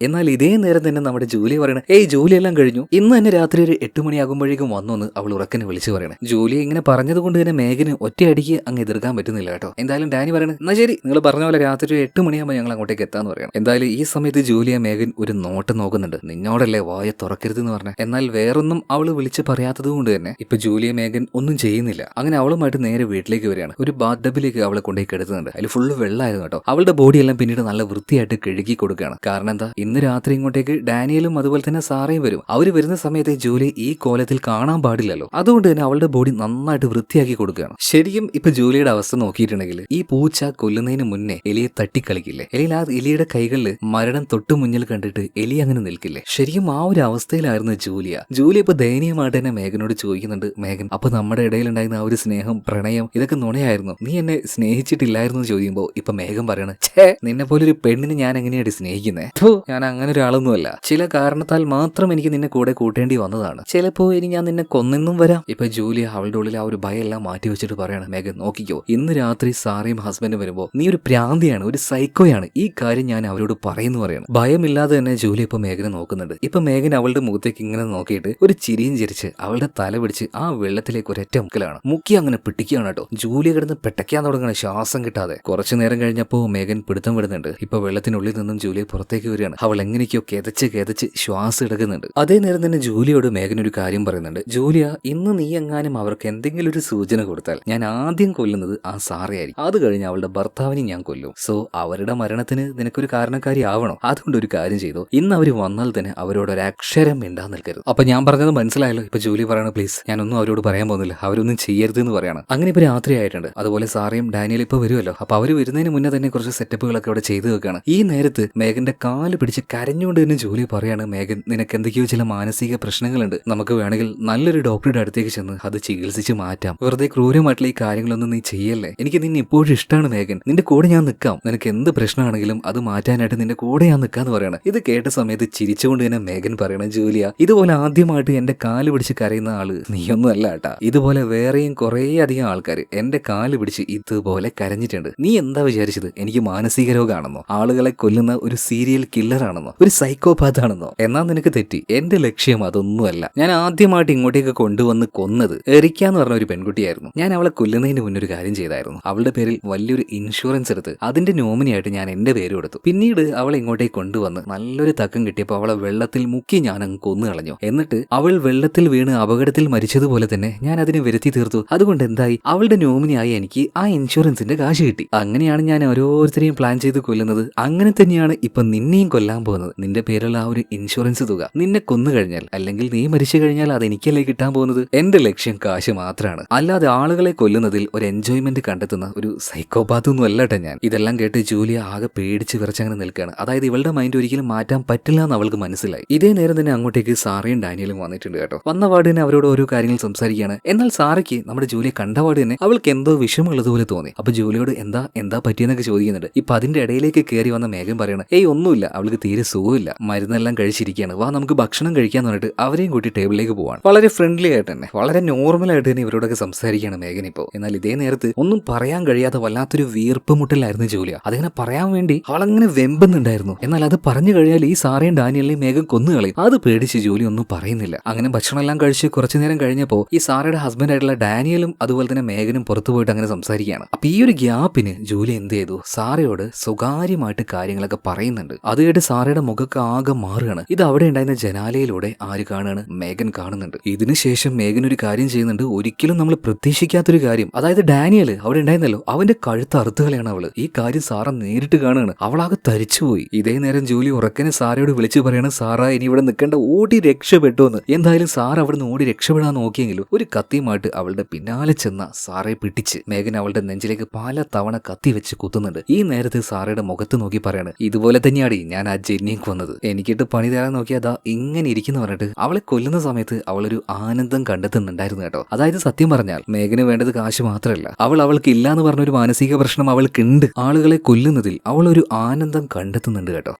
Speaker 1: എന്നാൽ ഇതേ നേരം തന്നെ നമ്മുടെ ജോലി പറയണേ, ഏയ് ജോലിയെല്ലാം കഴിഞ്ഞു, ഇന്ന് തന്നെ രാത്രി ഒരു 8 മണിയാകുമ്പോഴേക്കും വന്നോന്ന് അവൾ ഉറക്കനെ വിളിച്ചു പറയണേ. ജോലി ഇങ്ങനെ പറഞ്ഞത് കൊണ്ട് തന്നെ മേഘന് ഒറ്റയടിക്ക് അങ്ങ് എതിർക്കാൻ പറ്റുന്നില്ല കേട്ടോ. എന്തായാലും ഡാനി പറയണേ, എന്നാ ശരി, നിങ്ങൾ പറഞ്ഞ പോലെ രാത്രി ഒരു 8 മണിയാകുമ്പോൾ ഞങ്ങൾ അങ്ങോട്ടേക്ക് എത്താന്ന് പറയണം. എന്തായാലും ഈ സമയത്ത് ജോലിയെ മേഘൻ ഒരു നോട്ടം നോക്കുന്നുണ്ട്. നിന്നോടല്ലേ വായ തുറക്കരുതെന്ന് പറഞ്ഞ. എന്നാൽ വേറൊന്നും അവള് വിളിച്ച് പറയാത്തത് കൊണ്ട് തന്നെ ഇപ്പൊ ജോലിയെ മേഘൻ ഒന്നും ചെയ്യുന്നില്ല. അങ്ങനെ അവളുമായിട്ട് നേരെ വീട്ടിലേക്ക് വരികയാണ്. ഒരു ബാത്ത് ടബിലേക്ക് അവളെ കൊണ്ടുപോയി കിടത്തുന്നുണ്ട്. അതിൽ ഫുള്ള് വെള്ളമായിരുന്നു കേട്ടോ. അവളുടെ ബോഡിയെല്ലാം പിന്നീട് നല്ല വൃത്തിയായിട്ട് കഴുകി കൊടുക്കുകയാണ്. കാരണം എന്താ, ഇന്ന് രാത്രി ഇങ്ങോട്ടേക്ക് ഡാനിയലും അതുപോലെ തന്നെ സാറയും വരും. അവര് വരുന്ന സമയത്ത് ജൂലി ഈ കോലത്തിൽ കാണാൻ പാടില്ലല്ലോ. അതുകൊണ്ട് തന്നെ അവളുടെ ബോഡി നന്നായിട്ട് വൃത്തിയാക്കി കൊടുക്കുകയാണ്. ശരിക്കും ഇപ്പൊ ജൂലിയുടെ അവസ്ഥ നോക്കിയിട്ടുണ്ടെങ്കിൽ ഈ പൂച്ച കൊല്ലുന്നതിന് മുന്നേ എലിയെ തട്ടിക്കളിക്കില്ലേ, എലിയിൽ ആ എലിയുടെ കൈകളിൽ മരണം തൊട്ടു മുന്നിൽ കണ്ടിട്ട് എലി അങ്ങനെ നിൽക്കില്ലേ, ശരിക്കും ആ ഒരു അവസ്ഥയിലായിരുന്നു ജൂലി ഇപ്പൊ ദയനീയമായിട്ട് തന്നെ മേഘനോട് ചോദിക്കുന്നുണ്ട്, മേഘൻ അപ്പൊ നമ്മുടെ ഇടയിലുണ്ടായിരുന്ന ആ ഒരു സ്നേഹം, പ്രണയം, ഇതൊക്കെ നുണയായിരുന്നു, നീ എന്നെ സ്നേഹിച്ചിട്ടില്ലായിരുന്നു എന്ന് ചോദിക്കുമ്പോ ഇപ്പൊ മേഘൻ പറയണ, ഛേ നിന്നെ പോലൊരു പെണ്ണിന് ഞാൻ എങ്ങനെയാണ് സ്നേഹിക്കുന്നത്, ഞാൻ ഞാൻ അങ്ങനെ ഒരാളൊന്നുമല്ല. ചില കാരണത്താൽ മാത്രം എനിക്ക് നിന്നെ കൂടെ കൂട്ടേണ്ടി വന്നതാണ്. ചിലപ്പോ ഇനി ഞാൻ നിന്നെ കൊന്നെന്നും വരാം. ഇപ്പൊ ജൂലിയ അവളുടെ ഉള്ളിൽ ആ ഒരു ഭയം എല്ലാം മാറ്റി വെച്ചിട്ട് പറയാണ്, മേഘൻ നോക്കിക്കോ, ഇന്ന് രാത്രി സാറയും ഹസ്ബൻഡും വരുമ്പോ നീ ഒരു പ്രാന്തിയാണ്, ഒരു സൈക്കോയാണ്, ഈ കാര്യം ഞാൻ അവരോട് പറയുന്നു പറയാണ്. ഭയമില്ലാതെ തന്നെ ജൂലി ഇപ്പൊ മേഘനെ നോക്കുന്നുണ്ട്. ഇപ്പൊ മേഘൻ അവളുടെ മുഖത്തേക്ക് ഇങ്ങനെ നോക്കിയിട്ട് ഒരു ചിരിയും ചിരിച്ച് അവളുടെ തല പിടിച്ച് ആ വെള്ളത്തിലേക്ക് ഒരൊറ്റ മുക്കലാണ്. മുക്കി അങ്ങനെ പിടിക്കുകയാണ് കേട്ടോ. ജൂലി കിടന്ന് പെട്ടയ്ക്കാൻ തുടങ്ങണം ശ്വാസം കിട്ടാതെ. കുറച്ചു നേരം കഴിഞ്ഞപ്പോ മേഘൻ പിടുത്തം വിടുന്നുണ്ട്. ഇപ്പൊ വെള്ളത്തിനുള്ളിൽ നിന്നും ജൂലി പുറത്തേക്ക് വരികയാണ്. അവൾ എങ്ങനെയൊക്കെയോ കിതച്ച് ശ്വാസം എടുക്കുന്നുണ്ട്. അതേ നേരം തന്നെ ജൂലിയോട് മേഘൻ ഒരു കാര്യം പറയുന്നുണ്ട്. ജൂലിയ, ഇന്ന് നീ എങ്ങാനും അവർക്ക് എന്തെങ്കിലും ഒരു സൂചന കൊടുത്താൽ ഞാൻ ആദ്യം കൊല്ലുന്നത് ആ സാറയായിരിക്കും. അത് കഴിഞ്ഞ് അവളുടെ ഭർത്താവിനെ ഞാൻ കൊല്ലും. സോ അവരുടെ മരണത്തിന് നിനക്കൊരു കാരണക്കാരി ആവണോ? അതുകൊണ്ട് ഒരു കാര്യം ചെയ്തോ, ഇന്ന് അവർ വന്നാൽ തന്നെ അവരോട് ഒരു അക്ഷരം മിണ്ടാൻ നിൽക്കരുത്. അപ്പൊ ഞാൻ പറഞ്ഞത് മനസ്സിലായല്ലോ. ഇപ്പൊ ജൂലി പറയണം, പ്ലീസ് ഞാനൊന്നും അവരോട് പറയാൻ പോകുന്നില്ല, അവരൊന്നും ചെയ്യരുത് എന്ന് പറയണം. അങ്ങനെ ഇപ്പൊ രാത്രി ആയിട്ടുണ്ട്. അതുപോലെ സാറയും ഡാനിയൽ ഇപ്പൊ വരുമല്ലോ. അപ്പൊ അവര് വരുന്നതിന് മുന്നേ തന്നെ കുറച്ച് സെറ്റപ്പുകളൊക്കെ അവിടെ ചെയ്തു വെക്കാണ്. ഈ നേരത്ത് മേഘന്റെ കാല് പിടിച്ച് കരഞ്ഞുകൊണ്ട് തന്നെ ജൂലി പറയാണ്, മേഘൻ നിനക്ക് എന്തൊക്കെയോ ചില മാനസിക പ്രശ്നങ്ങളുണ്ട്, നമുക്ക് വേണമെങ്കിൽ നല്ലൊരു ഡോക്ടറുടെ അടുത്തേക്ക് ചെന്ന് അത് ചികിത്സിച്ച് മാറ്റാം. വെറുതെ ക്രൂരമായിട്ടുള്ള ഈ കാര്യങ്ങളൊന്നും നീ ചെയ്യല്ലേ. എനിക്ക് നിന്നെ ഇപ്പോഴും ഇഷ്ടമാണ് മേഘൻ, നിന്റെ കൂടെ ഞാൻ നിൽക്കാം, നിനക്ക് എന്ത് പ്രശ്നമാണെങ്കിലും അത് മാറ്റാനായിട്ട് നിന്റെ കൂടെ ഞാൻ നിൽക്കാന്ന് പറയണം. ഇത് കേട്ട സമയത്ത് ചിരിച്ചുകൊണ്ട് തന്നെ മേഘൻ പറയണം, ജൂലിയ, ഇതുപോലെ ആദ്യമായിട്ട് എന്റെ കാല് പിടിച്ച് കരയുന്ന ആള് നീയൊന്നും അല്ല കേട്ടാ. ഇതുപോലെ വേറെയും കുറേ അധികം ആൾക്കാർ എന്റെ കാല് പിടിച്ച് ഇതുപോലെ കരഞ്ഞിട്ടുണ്ട്. നീ എന്താ വിചാരിച്ചത് എനിക്ക് മാനസിക രോഗമാണെന്നോ, ആളുകളെ കൊല്ലുന്ന ഒരു സീരിയൽ കില്ലർ ആണെന്നോ, ഒരു സൈക്കോപാത്ത് ആണെന്നോ? എന്നാ നിനക്ക് തെറ്റി. എന്റെ ലക്ഷ്യം അതൊന്നുമല്ല. ഞാൻ ആദ്യമായിട്ട് ഇങ്ങോട്ടേക്ക് കൊണ്ടുവന്ന് കൊന്നത് എറിക്ക എന്ന് പറഞ്ഞ ഒരു പെൺകുട്ടിയായിരുന്നു. ഞാൻ അവളെ കൊല്ലുന്നതിന് മുന്നൊരു കാര്യം ചെയ്തായിരുന്നു. അവളുടെ പേരിൽ വലിയൊരു ഇൻഷുറൻസ് എടുത്ത് അതിന്റെ നോമിനിയായിട്ട് ഞാൻ എന്റെ പേര് കൊടുത്തു. പിന്നീട് അവളെ ഇങ്ങോട്ടേക്ക് കൊണ്ടുവന്ന് നല്ലൊരു തക്കം കിട്ടിയപ്പോൾ അവളെ വെള്ളത്തിൽ മുക്കി ഞാൻ അങ്ങ് കൊന്നു കളഞ്ഞു. എന്നിട്ട് അവൾ വെള്ളത്തിൽ വീണ് അപകടത്തിൽ മരിച്ചതുപോലെ തന്നെ ഞാൻ അതിനെ വരുത്തി തീർത്തു. അതുകൊണ്ട് എന്തായി, അവളുടെ നോമിനിയായി എനിക്ക് ആ ഇൻഷുറൻസിന്റെ കാശ് കിട്ടി. അങ്ങനെയാണ് ഞാൻ ഓരോരുത്തരെയും പ്ലാൻ ചെയ്ത് കൊല്ലുന്നത്. അങ്ങനെ തന്നെയാണ് ഇപ്പൊ നിന്നെയും കൊല്ലാൻ പോകുന്നത്. നിന്റെ പേരുള്ള ആ ഒരു ഇൻഷുറൻസ് തുക നിന്നെ കൊന്നു കഴിഞ്ഞാൽ, അല്ലെങ്കിൽ നീ മരിച്ചു കഴിഞ്ഞാൽ അത് എനിക്കല്ലേ കിട്ടാൻ പോകുന്നത്. എന്റെ ലക്ഷ്യം കാശ് മാത്രമാണ്, അല്ലാതെ ആളുകളെ കൊല്ലുന്നതിൽ ഒരു എൻജോയ്മെന്റ് കണ്ടെത്തുന്ന ഒരു സൈക്കോപാത്തൊന്നും അല്ലട്ടെ ഞാൻ. ഇതെല്ലാം കേട്ട് ജൂലിയ ആകെ പേടിച്ച് വിറച്ചങ്ങനെ നിൽക്കുകയാണ്. അതായത് ഇവളുടെ മൈൻഡ് ഒരിക്കലും മാറ്റാൻ പറ്റില്ല എന്ന് അവൾക്ക് മനസ്സിലായി. ഇതേ നേരം തന്നെ അങ്ങോട്ടേക്ക് സാറയും ഡാനിയലും വന്നിട്ടുണ്ട് കേട്ടോ. വന്നപാട് തന്നെ അവരോട് ഓരോ കാര്യങ്ങൾ സംസാരിക്കുകയാണ്. എന്നാൽ സാറയ്ക്ക് നമ്മുടെ ജൂലിയെ കണ്ടപാട് തന്നെ അവൾക്ക് എന്തോ വിഷമമുള്ളതുപോലെ തോന്നി. അപ്പൊ ജൂലിയോട് എന്താ പറ്റിയെന്നൊക്കെ ചോദിക്കുന്നുണ്ട്. ഇപ്പൊ അതിന്റെ ഇടയിലേക്ക് കയറി വന്ന മേഘൻ പറയണം, ഏയ് ഒന്നുമില്ല, അവൾക്ക് തീരെ സുഖമില്ല, മരുന്നെല്ലാം കഴിച്ചിരിക്കുകയാണ്, വാ നമുക്ക് ഭക്ഷണം കഴിക്കാന്ന് പറഞ്ഞിട്ട് അവരെയും കൂട്ടി ടേബിളിലേക്ക് പോവാണ്. വളരെ ഫ്രണ്ട്ലി ആയിട്ട് തന്നെ, വളരെ നോർമൽ ആയിട്ട് തന്നെ ഇവരോടൊക്കെ സംസാരിക്കുകയാണ് മേഘൻ ഇപ്പോൾ. എന്നാൽ ഇതേ നേരത്ത് ഒന്നും പറയാൻ കഴിയാതെ വല്ലാത്തൊരു വീർപ്പ് മുട്ടലായിരുന്നു ജൂലിയ. അതിങ്ങനെ പറയാൻ വേണ്ടി അവളങ്ങനെ വെമ്പുന്നുണ്ടായിരുന്നു. എന്നാൽ അത് പറഞ്ഞു കഴിഞ്ഞാൽ ഈ സാറേയും ഡാനിയലിനെയും മേഘൻ കൊന്നുകളയും. അത് പേടിച്ച് ജൂലി ഒന്നും പറയുന്നില്ല. അങ്ങനെ ഭക്ഷണം എല്ലാം കഴിച്ച് കുറച്ചു നേരം കഴിഞ്ഞപ്പോൾ ഈ സാറയുടെ ഹസ്ബൻഡ് ആയിട്ടുള്ള ഡാനിയലും അതുപോലെ തന്നെ മേഘനും പുറത്തു പോയിട്ട് അങ്ങനെ സംസാരിക്കുകയാണ്. അപ്പൊ ഈ ഒരു ഗ്യാപ്പിന് ജൂലി എന്ത് ചെയ്തു, സാറയോട് സ്വകാര്യമായിട്ട് കാര്യങ്ങളൊക്കെ പറയുന്നുണ്ട്. അത് കേട്ട് സാറയുടെ മുഖമൊക്കെ ആകെ മാറുകയാണ്. ഇത് അവിടെ ഉണ്ടായിരുന്ന ജനാലയിലൂടെ ആര് കാണുകയാണ്, മേഘൻ കാണുന്നുണ്ട്. ഇതിനുശേഷം മേഘൻ ഒരു കാര്യം ചെയ്യുന്നുണ്ട്, ഒരിക്കലും നമ്മൾ പ്രതീക്ഷിക്കാത്തൊരു കാര്യം. അതായത് ഡാനിയൽ അവിടെ ഉണ്ടായിരുന്നല്ലോ, അവന്റെ കഴുത്ത് അറുത്തുകളയാണ് അവള്. ഈ കാര്യം സാറ നേരിട്ട് കാണുകയാണ്. അവളാകെ തരിച്ചുപോയി. ഇതേ നേരം ജൂലി ഉറക്കനെ സാറയോട് വിളിച്ചു പറയണം, സാറ ഇനി ഇവിടെ നിൽക്കേണ്ട, ഓടി രക്ഷപ്പെട്ടു എന്ന്. എന്തായാലും സാർ അവിടുന്ന് ഓടി രക്ഷപ്പെടാൻ നോക്കിയെങ്കിലും ഒരു കത്തിയുമായിട്ട് അവളുടെ പിന്നാലെ ചെന്ന സാറയെ പിടിച്ച് മേഘൻ അവളുടെ നെഞ്ചിലേക്ക് പല തവണ കത്തി വെച്ച് കുത്തുന്നുണ്ട്. ഈ നേരത്ത് സാറയുടെ മുഖത്ത് നോക്കി പറയാണ്, ഇതുപോലെ തന്നെയാണ് ഞാൻ ആ ജെന്നിയെ കൊന്നത്, എനിക്കിട്ട് പണി തരാൻ നോക്കിയതാ ഇങ്ങനെ ഇരിക്കുന്നു പറഞ്ഞിട്ട് അവളെ കൊല്ലുന്ന സമയത്ത് അവളൊരു ആനന്ദം കണ്ടെത്തുന്നുണ്ടായിരുന്നു കേട്ടോ. അതായത് സത്യം പറഞ്ഞാൽ മേഘന് വേണ്ടത് കാശ് മാത്രമല്ല, അവൾക്ക് ഇല്ലാന്ന് പറഞ്ഞൊരു മാനസിക പ്രശ്നം അവൾക്കുണ്ട്. ആളുകളെ കൊല്ലുന്നതിൽ അവൾ ഒരു ആനന്ദം കണ്ടെത്തുന്നുണ്ട് കേട്ടോ.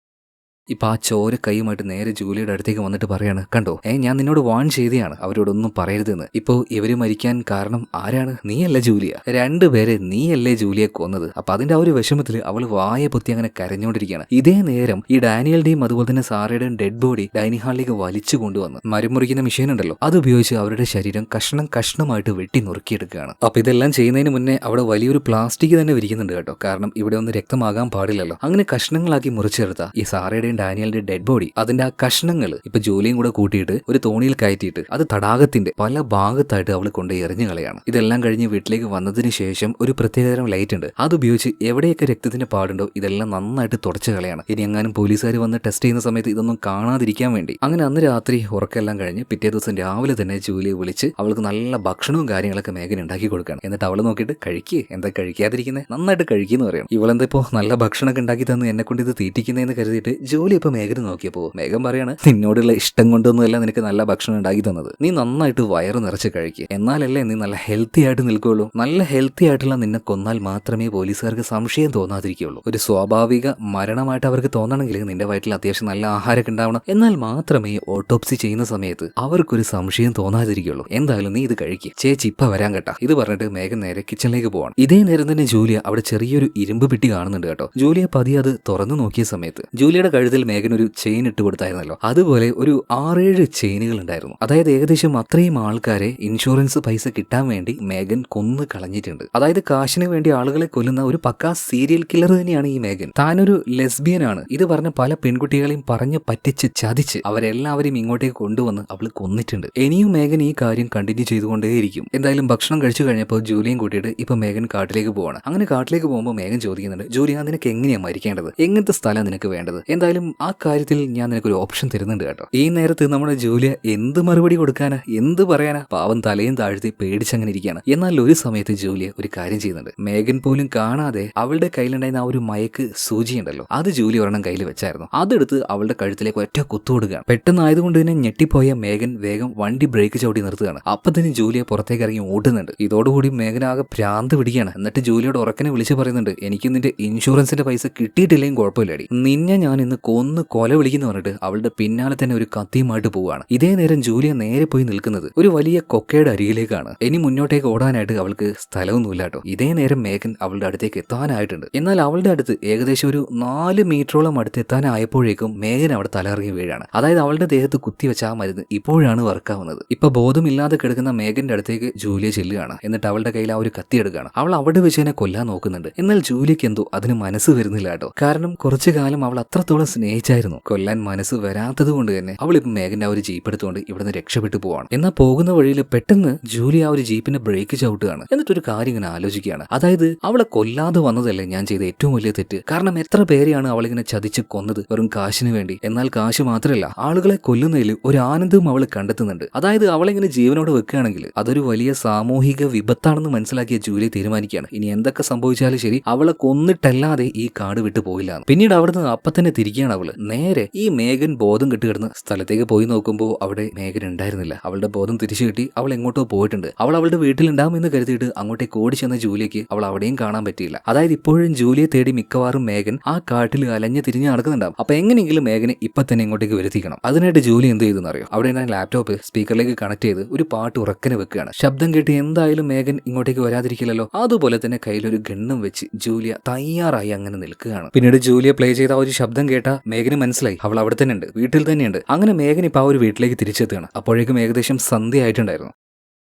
Speaker 1: ഇപ്പൊ ആ ചോര കൈയുമായിട്ട് നേരെ ജൂലിയുടെ അടുത്തേക്ക് വന്നിട്ട് പറയാണ്, കണ്ടോ ഞാൻ നിന്നോട് വാൺ ചെയ്തതാണ് അവരോടൊന്നും പറയരുതെന്ന്. ഇപ്പോ ഇവര് മരിക്കാൻ കാരണം ആരാണ്? നീയല്ല ജൂലിയ. രണ്ടുപേരെ നീയല്ലേ ജൂലിയെ കൊന്നത്. അപ്പൊ അതിന്റെ ആ ഒരു വിഷമത്തില് അവൾ വായ പൊത്തി അങ്ങനെ കരഞ്ഞോണ്ടിരിക്കുകയാണ്. ഇതേ നേരം ഈ ഡാനിയലുടെയും അതുപോലെ തന്നെ സാറയുടെയും ഡെഡ് ബോഡി ഡൈനിങ് ഹാളിലേക്ക് വലിച്ചു കൊണ്ടുവന്ന് മരുമുറിക്കുന്ന മെഷീൻ ഉണ്ടല്ലോ, അത് ഉപയോഗിച്ച് അവരുടെ ശരീരം കഷ്ണമായിട്ട് വെട്ടി നുറുക്കിയെടുക്കുകയാണ്. അപ്പൊ ഇതെല്ലാം ചെയ്യുന്നതിന് മുന്നേ അവിടെ വലിയൊരു പ്ലാസ്റ്റിക് തന്നെ വിരിക്കുന്നുണ്ട് കേട്ടോ. കാരണം ഇവിടെ ഒന്നും രക്തമാകാൻ പാടില്ലല്ലോ. അങ്ങനെ കഷ്ണങ്ങളാക്കി മുറിച്ചെടുത്ത ഈ സാറയുടെയും ഡാനിയലിന്റെ ഡെഡ് ബോഡി അതിന്റെ ആ കഷ്ണങ്ങൾ ഇപ്പൊ ജോലിയും കൂടെ കൂട്ടിയിട്ട് ഒരു തോണിയിൽ കയറ്റിയിട്ട് അത് തടാകത്തിന്റെ പല ഭാഗത്തായിട്ട് അവൾ കൊണ്ട് എറിഞ്ഞു കളയാണ്. ഇതെല്ലാം കഴിഞ്ഞ് വീട്ടിലേക്ക് വന്നതിന് ശേഷം ഒരു പ്രത്യേകതരം ലൈറ്റ് ഉണ്ട്, അതുപയോഗിച്ച് എവിടെയൊക്കെ രക്തത്തിന്റെ പാടുണ്ടോ ഇതെല്ലാം നന്നായിട്ട് തുടച്ചു കളയാണ്. ഇനി എങ്ങാനും പോലീസുകാർ വന്ന് ടെസ്റ്റ് ചെയ്യുന്ന സമയത്ത് ഇതൊന്നും കാണാതിരിക്കാൻ വേണ്ടി. അങ്ങനെ അന്ന് രാത്രി ഉറക്കെല്ലാം കഴിഞ്ഞ് പിറ്റേ ദിവസം രാവിലെ തന്നെ ജൂലിയെ വിളിച്ച് അവൾക്ക് നല്ല ഭക്ഷണവും കാര്യങ്ങളൊക്കെ മേഘൻ ഉണ്ടാക്കി കൊടുക്കുകയാണ്. എന്നിട്ട് അവൾ നോക്കിയിട്ട് കഴിക്കേ, എന്താ കഴിക്കാതിരിക്കുന്നത്, നന്നായിട്ട് കഴിക്കുന്നു പറയണം. ഇവളെന്താ ഇപ്പോ നല്ല ഭക്ഷണമൊക്കെ ഉണ്ടാക്കി തന്ന് എന്നെ കൊണ്ട് ഇത് തീറ്റിക്കുന്നതെന്ന് കരുതിയിട്ട് ജൂലി ഇപ്പൊ മേഘനെ നോക്കിയപ്പോ മേഘൻ പറയാണ്, നിന്നോടുള്ള ഇഷ്ടം കൊണ്ടൊന്നുമല്ല നിനക്ക് നല്ല ഭക്ഷണം ഉണ്ടാക്കി തന്നത്. നീ നന്നായിട്ട് വയറ് നിറച്ച് കഴിക്കുക, എന്നാലല്ലേ നീ നല്ല ഹെൽത്തി ആയിട്ട് നിൽക്കുകയുള്ളൂ. നല്ല ഹെൽത്തി ആയിട്ടുള്ള നിന്നെ കൊന്നാൽ മാത്രമേ പോലീസുകാർക്ക് സംശയം തോന്നാതിരിക്കുകയുള്ളൂ. ഒരു സ്വാഭാവിക മരണമായിട്ട് അവർക്ക് തോന്നണമെങ്കിൽ നിന്റെ വയറ്റിൽ അത്യാവശ്യം നല്ല ആഹാരമൊക്കെ ഉണ്ടാവണം. എന്നാൽ മാത്രമേ ഓട്ടോപ്സി ചെയ്യുന്ന സമയത്ത് അവർക്കൊരു സംശയം തോന്നാതിരിക്കുകയുള്ളൂ. എന്തായാലും നീ ഇത് കഴിക്കുക, ചേച്ചി ഇപ്പൊ വരാൻ കേട്ടാ. ഇത് പറഞ്ഞിട്ട് മേഘൻ നേരെ കിച്ചണിലേക്ക് പോവാണ്. ഇതേ നേരം തന്നെ ജൂലിയ അവിടെ ചെറിയൊരു ഇരുമ്പ് പെട്ടി കാണുന്നുണ്ട് കേട്ടോ. ജൂലിയ പതിയെ അത് തുറന്നു നോക്കിയ സമയത്ത് ജൂലിയയുടെ കഴുത്തിൽ മേഘൻ ഒരു ചെയിൻ ഇട്ട് കൊടുത്തായിരുന്നല്ലോ, അതുപോലെ ഒരു 6-7 ചെയിനുകൾ ഉണ്ടായിരുന്നു. അതായത് ഏകദേശം അത്രയും ആൾക്കാരെ ഇൻഷുറൻസ് പൈസ കിട്ടാൻ വേണ്ടി മേഘൻ കൊന്നു കളഞ്ഞിട്ടുണ്ട്. അതായത് കാശിന് വേണ്ടി ആളുകളെ കൊല്ലുന്ന ഒരു പക്കാ സീരിയൽ കില്ലർ തന്നെയാണ് ഈ മേഘൻ. താനൊരു ലെസ്ബിയൻ ആണ്, ഇത് പറഞ്ഞ പല പെൺകുട്ടികളെയും പറഞ്ഞ് പറ്റിച്ച് ചതിച്ച് അവരെല്ലാവരെയും ഇങ്ങോട്ടേക്ക് കൊണ്ടുവന്ന് അവൾ കൊന്നിട്ടുണ്ട്. ഇനിയും മേഘൻ ഈ കാര്യം കണ്ടിന്യൂ ചെയ്തുകൊണ്ടേയിരിക്കും. എന്തായാലും ഭക്ഷണം കഴിച്ചു കഴിഞ്ഞപ്പോൾ ജൂലിയും കൂട്ടിയിട്ട് ഇപ്പൊ മേഘൻ കാട്ടിലേക്ക് പോവാണ്. അങ്ങനെ കാട്ടിലേക്ക് പോകുമ്പോൾ മേഘൻ ചോദിക്കുന്നുണ്ട്, ജൂലിയ നിനക്ക് എങ്ങനെയാ മരിക്കേണ്ടത്, എങ്ങനത്തെ സ്ഥലം നിനക്ക് വേണ്ടത്, എന്തായാലും ആ കാര്യത്തിൽ ഞാൻ നിനക്കൊരു ഓപ്ഷൻ തരുന്നുണ്ട് കേട്ടോ. ഈ നേരത്ത് നമ്മുടെ ജൂലിയ എന്ത് മറുപടി കൊടുക്കാനാ, എന്ത് പറയാനാ, പാവം തലയും താഴ്ത്തി പേടിച്ചങ്ങനെ ഇരിക്കുകയാണ്. എന്നാൽ ഒരു സമയത്ത് ജൂലിയ ഒരു കാര്യം ചെയ്യുന്നുണ്ട്. മേഘൻ പോലും കാണാതെ അവളുടെ കയ്യിലുണ്ടായിരുന്ന ആ ഒരു മയക്ക് സൂചി ഉണ്ടല്ലോ, അത് ജൂലിയ ഒരെണ്ണം കയ്യിൽ വെച്ചായിരുന്നു. അതെടുത്ത് അവളുടെ കഴുത്തിലേക്ക് ഒറ്റ കുത്തു കൊടുക്കുകയാണ്. പെട്ടെന്നായതുകൊണ്ട് തന്നെ ഞെട്ടിപ്പോയ മേഘൻ വേഗം വണ്ടി ബ്രേക്ക് ചവിട്ടി നിർത്തുകയാണ്. അപ്പൊ തന്നെ ജൂലിയ പുറത്തേക്ക് ഇറങ്ങി ഓടുന്നുണ്ട്. ഇതോടുകൂടി മേഘൻ ആകെ ഭ്രാന്ത് പിടിക്കുകയാണ്. എന്നിട്ട് ജൂലിയോട് ഉറക്കനെ വിളിച്ച് പറയുന്നുണ്ട്, എനിക്ക് നിന്റെ ഇൻഷുറൻസിന്റെ പൈസ കിട്ടിയിട്ടില്ലെങ്കിൽ കുഴപ്പമില്ലടി, നിന്നെ ഞാൻ ഇന്ന് കൊന്ന് കൊല വിളിക്കുന്നു പറഞ്ഞിട്ട് അവളുടെ പിന്നാലെ തന്നെ ഒരു കത്തിയുമായിട്ട് പോവുകയാണ്. ഇതേ നേരം ജൂലിയ നേരെ പോയി നിൽക്കുന്നത് ഒരു വലിയ കൊക്കയുടെ അരികിലേക്കാണ്. ഇനി മുന്നോട്ടേക്ക് ഓടാനായിട്ട് അവൾക്ക് സ്ഥലമൊന്നുമില്ല കേട്ടോ. ഇതേ നേരം മേഘൻ അവളുടെ അടുത്തേക്ക് എത്താനായിട്ടുണ്ട്. എന്നാൽ അവളുടെ അടുത്ത് ഏകദേശം ഒരു 4 മീറ്ററോളം അടുത്ത് എത്താനായപ്പോഴേക്കും മേഘൻ അവിടെ തലയിറങ്ങി വീഴാണ്. അതായത് അവളുടെ ദേഹത്ത് കുത്തിവെച്ച ആ മരുന്ന് ഇപ്പോഴാണ് വർക്കാവുന്നത്. ഇപ്പൊ ബോധമില്ലാതെ കിടക്കുന്ന മേഘന്റെ അടുത്തേക്ക് ജൂലിയ ചെല്ലുകയാണ്. എന്നിട്ട് അവളുടെ കയ്യിൽ ആ ഒരു കത്തി എടുക്കുകയാണ്. അവൾ അവിടെ വെച്ച് തന്നെ കൊല്ലാൻ നോക്കുന്നുണ്ട്. എന്നാൽ ജൂലിയക്ക് എന്തോ അതിന് മനസ്സ് വരുന്നില്ല കേട്ടോ. കാരണം കുറച്ചു കാലം അവൾ അത്രത്തോളം സ്നേഹിച്ചായിരുന്നു. കൊല്ലാൻ മനസ്സ് വരാത്തത് കൊണ്ട് തന്നെ അവൾ ഇപ്പൊ മേഘന്റെ ആ ഒരു ജീപ്പ് എടുത്തുകൊണ്ട് ഇവിടുന്ന് രക്ഷപ്പെട്ടു പോവാണ്. എന്നാൽ പോകുന്ന വഴിയിൽ പെട്ടെന്ന് ജൂലിയ ആ ഒരു ജീപ്പിന്റെ ബ്രേക്ക് ചവിട്ടുകയാണ്. എന്നിട്ടൊരു കാര്യം ഇങ്ങനെ ആലോചിക്കുകയാണ്. അതായത് അവളെ കൊല്ലാതെ വന്നതല്ലേ ഞാൻ ചെയ്ത ഏറ്റവും വലിയ തെറ്റ്. കാരണം എത്ര പേരെയാണ് അവളിങ്ങനെ ചതിച്ച് കൊന്നത് വെറും കാശിന് വേണ്ടി. എന്നാൽ കാശ് മാത്രമല്ല, ആളുകളെ കൊല്ലുന്നതിൽ ഒരു ആനന്ദവും അവൾ കണ്ടെത്തുന്നുണ്ട്. അതായത് അവളിങ്ങനെ ജീവനോട് വെക്കുകയാണെങ്കിൽ അതൊരു വലിയ സാമൂഹിക വിപത്താണെന്ന് മനസ്സിലാക്കിയ ജൂലിയ തീരുമാനിക്കുകയാണ്, ഇനി എന്തൊക്കെ സംഭവിച്ചാലും ശരി അവളെ കൊന്നിട്ടല്ലാതെ ഈ കാട് വിട്ടു പോയില്ല. പിന്നീട് അവിടുന്ന് അപ്പം തന്നെ തിരിക്കുകയാണ് അവള്. നേരെ ഈ മേഘൻ ബോധം കെട്ടുകിടന്ന സ്ഥലത്തേക്ക് പോയി നോക്കുമ്പോൾ അവിടെ മേഘൻ ഉണ്ടായിരുന്നില്ല. അവളുടെ ബോധം തിരിച്ചു കിട്ടി, അവൾ എങ്ങോട്ടോ പോയിട്ടുണ്ട്. അവൾ അവളുടെ വീട്ടിലുണ്ടാവുമെന്ന് കരുതിയിട്ട് അങ്ങോട്ടേക്ക് ഓടി ചെന്ന ജൂലിയക്ക് അവൾ അവിടെയും കാണാൻ പറ്റിയില്ല. അതായത് ഇപ്പോഴും ജൂലിയെ തേടി മിക്കവാറും മേഘൻ ആ കാട്ടിൽ അലഞ്ഞ് തിരിഞ്ഞ് നടക്കുന്നുണ്ടാവും. അപ്പൊ എങ്ങനെയെങ്കിലും മേഘനെ ഇപ്പൊ തന്നെ ഇങ്ങോട്ടേക്ക് വരുത്തിക്കണം. അതിനായിട്ട് ജൂലി എന്ത് ചെയ്തെന്ന് അറിയോ, അവിടെ ഞാൻ ലാപ്ടോപ്പ് സ്പീക്കറിലേക്ക് കണക്ട് ചെയ്ത് ഒരു പാട്ട് ഉറക്കനെ വെക്കുകയാണ്. ശബ്ദം കേട്ട് എന്തായാലും മേഘൻ ഇങ്ങോട്ടേക്ക് വരാതിരിക്കില്ലല്ലോ. അതുപോലെ തന്നെ കയ്യിലൊരു ഗണ്ണും വെച്ച് ജൂലിയ തയ്യാറായി അങ്ങനെ നിൽക്കുകയാണ്. പിന്നീട് ജൂലിയ പ്ലേ ചെയ്ത ആ ഒരു ശബ്ദം കേട്ട മേഘന് മനസ്സിലായി അവൾ അവിടെ തന്നെ ഉണ്ട്, വീട്ടിൽ തന്നെയുണ്ട്. അങ്ങനെ മേഘൻ ഇപ്പൊ ആ ഒരു വീട്ടിലേക്ക് തിരിച്ചെത്തുകയാണ്. അപ്പോഴേക്കും ഏകദേശം സന്ധ്യ ആയിട്ടുണ്ടായിരുന്നു.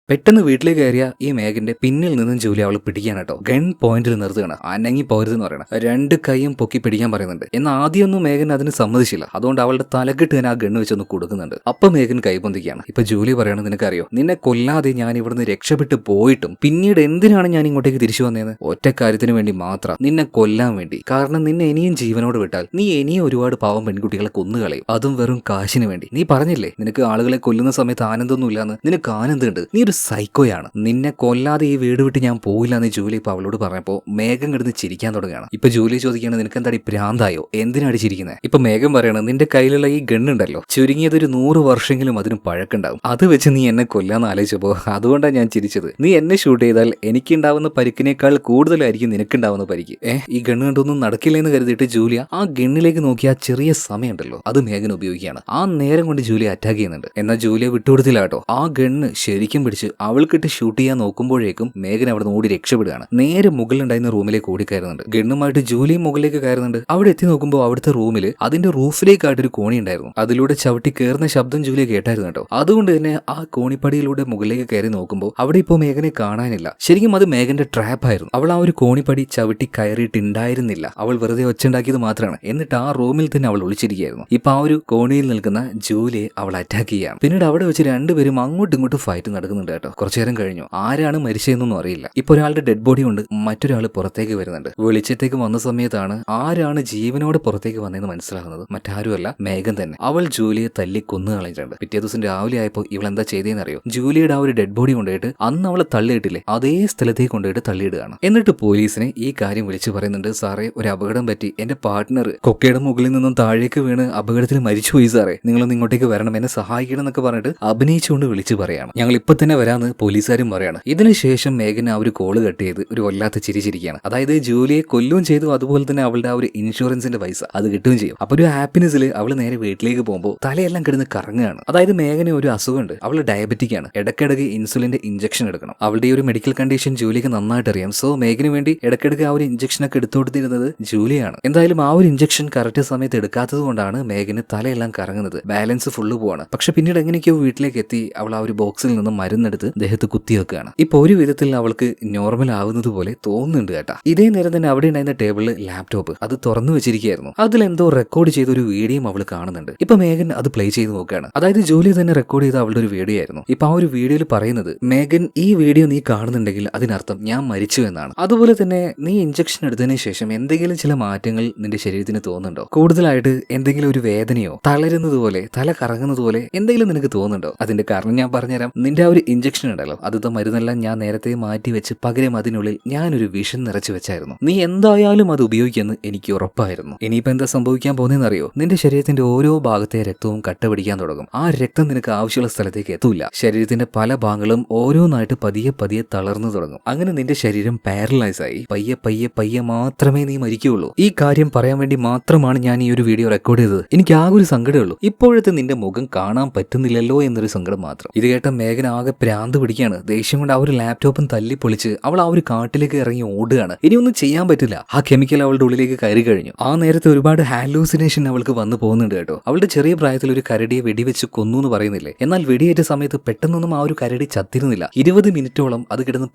Speaker 1: പെട്ടെന്ന് വീട്ടിലേക്ക് കയറിയ ഈ മേഘന്റെ പിന്നിൽ നിന്നും ജൂലി അവൾ പിടിക്കാൻ കേട്ടോ. ഗൺ പോയിന്റിൽ നിർത്തുകയാണ്. അനങ്ങി പോരുതെന്ന് പറയണം. 2 കൈയും പൊക്കി പിടിക്കാൻ പറയുന്നുണ്ട്. എന്നാൽ ആദ്യമൊന്നും മേഘൻ അതിന് സമ്മതിച്ചില്ല. അതുകൊണ്ട് അവളുടെ തലക്കിട്ട് തന്നെ ആ ഗണ്ണ് വെച്ചൊന്ന് കൊടുക്കുന്നുണ്ട്. അപ്പൊ മേഘൻ കൈപൊന്തിക്കുകയാണ്. ഇപ്പൊ ജൂലി പറയണത്, നിനക്കറിയോ നിന്നെ കൊല്ലാതെ ഞാൻ ഇവിടുന്ന് രക്ഷപ്പെട്ട് പോയിട്ടും പിന്നീട് എന്തിനാണ് ഞാൻ ഇങ്ങോട്ടേക്ക് തിരിച്ചു വന്നതെന്ന്? ഒറ്റ കാര്യത്തിന് വേണ്ടി മാത്രം, നിന്നെ കൊല്ലാൻ വേണ്ടി. കാരണം നിന്നെ ഇനിയും ജീവനോട് വിട്ടാൽ നീ ഇനിയും ഒരുപാട് പാവം പെൺകുട്ടികളെ കൊന്നുകളയും, അതും വെറും കാശിന് വേണ്ടി. നീ പറഞ്ഞില്ലേ നിനക്ക് ആളുകളെ കൊല്ലുന്ന സമയത്ത് ആനന്ദമൊന്നും ഇല്ലാന്ന്. നിനക്ക് ആനന്ദമുണ്ട്, നീ ഒരു സൈക്കോയാണ്. നിന്നെ കൊല്ലാതെ ഈ വീട് വിട്ട് ഞാൻ പോയില്ല എന്ന് ജൂലി ഇപ്പൊ അവളോട് പറഞ്ഞപ്പോ മേഘം കിടന്ന് ചിരിക്കാൻ തുടങ്ങുകയാണ്. ഇപ്പൊ ജൂലി ചോദിക്കുകയാണ്, നിനക്ക് എന്താടി ഭ്രാന്തായോ, എന്തിനാണ് ചിരിക്കുന്നത്? ഇപ്പൊ മേഘം പറയാണ്, നിന്റെ കയ്യിലുള്ള ഈ ഗണ്ണുണ്ടല്ലോ ചുരുങ്ങിയത് ഒരു 100 വർഷമെങ്കിലും അതിന് പഴക്കുണ്ടാവും. അത് വെച്ച് നീ എന്നെ കൊല്ലാന്ന് ആലോചിച്ചപ്പോ അതുകൊണ്ടാണ് ഞാൻ ചിരിച്ചത്. നീ എന്നെ ഷൂട്ട് ചെയ്താൽ എനിക്കുണ്ടാവുന്ന പരിക്കിനേക്കാൾ കൂടുതലായിരിക്കും നിനക്കുണ്ടാവുന്ന പരിക്ക്. ഈ ഗണ്ണ് കണ്ടൊന്നും നടക്കില്ല എന്ന് കരുതിയിട്ട് ജൂലിയ ആ ഗണ്ണിലേക്ക് നോക്കി ആ ചെറിയ സമയമുണ്ടല്ലോ അത് മേഘൻ ഉപയോഗിക്കുകയാണ്. ആ നേരം കൊണ്ട് ജൂലിയ അറ്റാക്ക് ചെയ്യുന്നുണ്ട്. എന്നാൽ ജൂലിയ വിട്ടുകൊടുത്തില്ല കേട്ടോ. ആ ഗണ്ണ് ശരിക്കും പിടിച്ച് അവൾക്കിട്ട് ഷൂട്ട് ചെയ്യാൻ നോക്കുമ്പോഴേക്കും മേഘൻ അവിടെ നിന്ന് ഓടി രക്ഷപ്പെടുകയാണ്. നേരെ മുകളിലുണ്ടായിരുന്ന റൂമിലേക്ക് ഓടി കയറുന്നുണ്ട്. ഗണ്ണുമായിട്ട് ജൂലിയും മുകളിലേക്ക് കയറുന്നുണ്ട്. അവിടെ എത്തി നോക്കുമ്പോൾ അവിടുത്തെ റൂമിൽ അതിന്റെ റൂഫിലേക്കായിട്ടൊരു കോണി ഉണ്ടായിരുന്നു. അതിലൂടെ ചവിട്ടി കയറുന്ന ശബ്ദം ജൂലിയ കേട്ടായിരുന്നു കേട്ടോ. അതുകൊണ്ട് തന്നെ ആ കോണിപ്പടിയിലൂടെ മുകളിലേക്ക് കയറി നോക്കുമ്പോൾ അവിടെ ഇപ്പോൾ മേഘനെ കാണാനില്ല. ശരിക്കും അത് മേഘന്റെ ട്രാപ്പ് ആയിരുന്നു. അവൾ ആ ഒരു കോണിപ്പടി ചവിട്ടി കയറിയിട്ടുണ്ടായിരുന്നില്ല. അവൾ വെറുതെ ഒച്ചുണ്ടാക്കിയത് മാത്രമാണ്. എന്നിട്ട് ആ റൂമിൽ തന്നെ അവൾ ഒളിച്ചിരിക്കുകയായിരുന്നു. ഇപ്പൊ ആ ഒരു കോണിയിൽ നിൽക്കുന്ന ജൂലിയെ അവൾ അറ്റാക്ക് ചെയ്യാം. പിന്നീട് അവിടെ വെച്ച് രണ്ടുപേരും അങ്ങോട്ടും ഇങ്ങോട്ടും ഫൈറ്റ് നടക്കുന്നുണ്ട്. കേട്ടോ. കുറച്ചു നേരം കഴിഞ്ഞു. ആരാണ് മരിച്ചതെന്നൊന്നും അറിയില്ല. ഇപ്പൊ ഒരാളുടെ ഡെഡ് ബോഡി കൊണ്ട് മറ്റൊരാൾ പുറത്തേക്ക് വരുന്നുണ്ട്. വെളിച്ചത്തേക്ക് വന്ന സമയത്താണ് ആരാണ് ജീവനോട് പുറത്തേക്ക് വന്നതെന്ന് മനസ്സിലാകുന്നത്. മറ്റാരുമല്ല, മേഘൻ തന്നെ. അവൾ ജൂലിയെ തല്ലി കൊന്നു കളഞ്ഞിട്ടുണ്ട്. പിറ്റേ ദിവസം രാവിലെ ആയപ്പോൾ ഇവൾ എന്താ ചെയ്തതെന്ന് അറിയോ? ജൂലിയുടെ ആ ഒരു ഡെഡ് ബോഡി കൊണ്ടുപോയിട്ട് അന്ന് അവളെ തള്ളിയിട്ടില്ലേ, അതേ സ്ഥലത്തേക്ക് കൊണ്ടുപോയിട്ട് തള്ളിയിടുകയാണ്. എന്നിട്ട് പോലീസിനെ ഈ കാര്യം വിളിച്ചു പറയുന്നുണ്ട്. സാറേ, ഒരു അപകടം പറ്റി. എന്റെ പാർട്ട്ണർ കൊക്കയുടെ മുകളിൽ നിന്നും താഴേക്ക് വീണ് അപകടത്തിൽ മരിച്ചുപോയി സാറേ, നിങ്ങളൊന്ന് ഇങ്ങോട്ടേക്ക് വരണം, എന്നെ സഹായിക്കണം എന്നൊക്കെ പറഞ്ഞിട്ട് അഭിനയിച്ചുകൊണ്ട് വിളിച്ചു പറയാണ്. ഞങ്ങൾ ഇപ്പൊ തന്നെ വരാന്ന് പോലീസുകാരും പറയാണ്. ഇതിനുശേഷം മേഘൻ ആ ഒരു കോള് കട്ട് ചെയ്ത് ഒരു വല്ലാത്ത ചിരിച്ചിരിക്കുകയാണ്. അതായത് ജൂലിയെ കൊല്ലുകയും ചെയ്തു, അതുപോലെ തന്നെ അവളുടെ ആ ഒരു ഇൻഷുറൻസിന്റെ പൈസ അത് കിട്ടുകയും ചെയ്യും. അപ്പൊ ഒരു ഹാപ്പിനെസ്സിൽ അവൾ നേരെ വീട്ടിലേക്ക് പോകുമ്പോൾ തലയെല്ലാം കിടന്ന് കറങ്ങുകയാണ്. അതായത് മേഘന് ഒരു അസുഖമുണ്ട്. അവൾ ഡയബറ്റിക് ആണ്. ഇടയ്ക്കിടയ്ക്ക് ഇൻസുലിന്റെ ഇഞ്ചക്ഷൻ എടുക്കണം. അവളുടെ ഈ ഒരു മെഡിക്കൽ കണ്ടീഷൻ ജൂലിക്ക് നന്നായിട്ട് അറിയാം. സോ മേഘന് വേണ്ടി ഇടയ്ക്കിടയ്ക്ക് ആ ഒരു ഇഞ്ചക്ഷൻ ഒക്കെ എടുത്തുകൊടുത്തിരുന്നത് ജൂലിയാണ്. എന്തായാലും ആ ഒരു ഇഞ്ചക്ഷൻ കറക്റ്റ് സമയത്ത് എടുക്കാത്തത് കൊണ്ടാണ് മേഘന് തലയെല്ലാം കറങ്ങുന്നത്. ബാലൻസ് ഫുള്ള് പോവാണ്. പക്ഷെ പിന്നീട് എങ്ങനെയൊക്കെയോ വീട്ടിലേക്ക് എത്തി അവൾ ആ ഒരു ബോക്സിൽ നിന്ന് മരുന്നെടുത്ത് ദേഹത്ത് കുത്തിവെക്കുകയാണ്. ഇപ്പൊ ഒരു വിധത്തിൽ അവൾക്ക് നോർമൽ ആവുന്നത് പോലെ തോന്നുന്നുണ്ട് കേട്ടാ. ഇതേ നേരം തന്നെ അവിടെ ഉണ്ടായിരുന്ന ടേബിളിൽ ലാപ്ടോപ്പ് അത് തുറന്നു വെച്ചിരിക്കുകയായിരുന്നു. അതിലെന്തോ റെക്കോർഡ് ചെയ്ത ഒരു വീഡിയോ അവൾ കാണുന്നുണ്ട്. ഇപ്പൊ മേഘൻ അത് പ്ലേ ചെയ്ത് നോക്കുകയാണ്. അതായത് ജൂലി തന്നെ റെക്കോർഡ് ചെയ്ത അവളുടെ ഒരു വീഡിയോ ആയിരുന്നു. ഇപ്പൊ ആ ഒരു വീഡിയോയിൽ പറയുന്നത്, മേഘൻ, ഈ വീഡിയോ നീ കാണുന്നുണ്ടെങ്കിൽ അതിനർത്ഥം ഞാൻ മരിച്ചു എന്നാണ്. അതുപോലെ തന്നെ നീ ഇഞ്ചക്ഷൻ എടുത്തതിന് ശേഷം എന്തെങ്കിലും ചില മാറ്റങ്ങൾ നിന്റെ ശരീരത്തിന് തോന്നുന്നുണ്ടോ? കൂടുതലായിട്ട് എന്തെങ്കിലും ഒരു വേദനയോ തളരുന്നത് പോലെ തല കറങ്ങുന്നത് പോലെ എന്തെങ്കിലും നിനക്ക് തോന്നുന്നുണ്ടോ? അതിന്റെ കാരണം ഞാൻ പറഞ്ഞുതരാം. നിന്റെ ആ ഒരു ഇഞ്ചക്ഷൻ ഉണ്ടല്ലോ, അതിന്റെ മരുന്നെല്ലാം ഞാൻ നേരത്തെ മാറ്റി വെച്ച് പകരം അതിനുള്ളിൽ ഞാനൊരു വിഷം നിറച്ചു വെച്ചായിരുന്നു. നീ എന്തായാലും അത് ഉപയോഗിക്കുമെന്ന് എനിക്ക് ഉറപ്പായിരുന്നു. ഇനിയിപ്പോ എന്താ സംഭവിക്കാൻ പോകുന്നതെന്ന് അറിയോ? നിന്റെ ശരീരത്തിന്റെ ഓരോ ഭാഗത്തെ രക്തവും കട്ട പിടിക്കാൻ തുടങ്ങും. ആ രക്തം നിനക്ക് ആവശ്യമുള്ള സ്ഥലത്തേക്ക് എത്തൂല. ശരീരത്തിന്റെ പല ഭാഗങ്ങളും ഓരോന്നായിട്ട് പതിയെ പതിയെ തളർന്നു തുടങ്ങും. അങ്ങനെ നിന്റെ ശരീരം പാരലൈസ് ആയി പയ്യെ പയ്യെ പയ്യെ മാത്രമേ നീ മരിക്കുകയുള്ളൂ. ഈ കാര്യം പറയാൻ വേണ്ടി മാത്രമാണ് ഞാൻ ഈ ഒരു വീഡിയോ റെക്കോർഡ് ചെയ്തത്. എനിക്ക് ആകെ ഒരു സങ്കടമേ ഉള്ളൂ. ഇപ്പോഴത്തെ നിന്റെ മുഖം കാണാൻ പറ്റുന്നില്ലല്ലോ എന്നൊരു സങ്കടം മാത്രം. ഇത് കേട്ട മേഘന ആകെ പ്രാന്ത് പിടിക്കുകയാണ്. ദേഷ്യം കൊണ്ട് ആ ഒരു ലാപ്ടോപ്പും തല്ലി പൊളിച്ച് അവൾ ആ ഒരു കാട്ടിലേക്ക് ഇറങ്ങി ഓടുകയാണ്. ഇനി ഒന്നും ചെയ്യാൻ പറ്റില്ല. ആ കെമിക്കൽ അവളുടെ ഉള്ളിലേക്ക് കയറി കഴിഞ്ഞു. ആ നേരത്തെ ഒരുപാട് ഹാലൂസിനേഷൻ അവൾക്ക് വന്നു പോകുന്നുണ്ട് കേട്ടോ. അവളുടെ ചെറിയ പ്രായത്തിൽ ഒരു കരടിയെ വെടിവെച്ച് കൊന്നു എന്ന് പറയുന്നില്ലേ? എന്നാൽ വെടിയേറ്റ സമയത്ത് പെട്ടെന്നൊന്നും ആ ഒരു കരടി ചത്തിരുന്നില്ല. 20 മിനിറ്റോളം അത് കിടന്ന്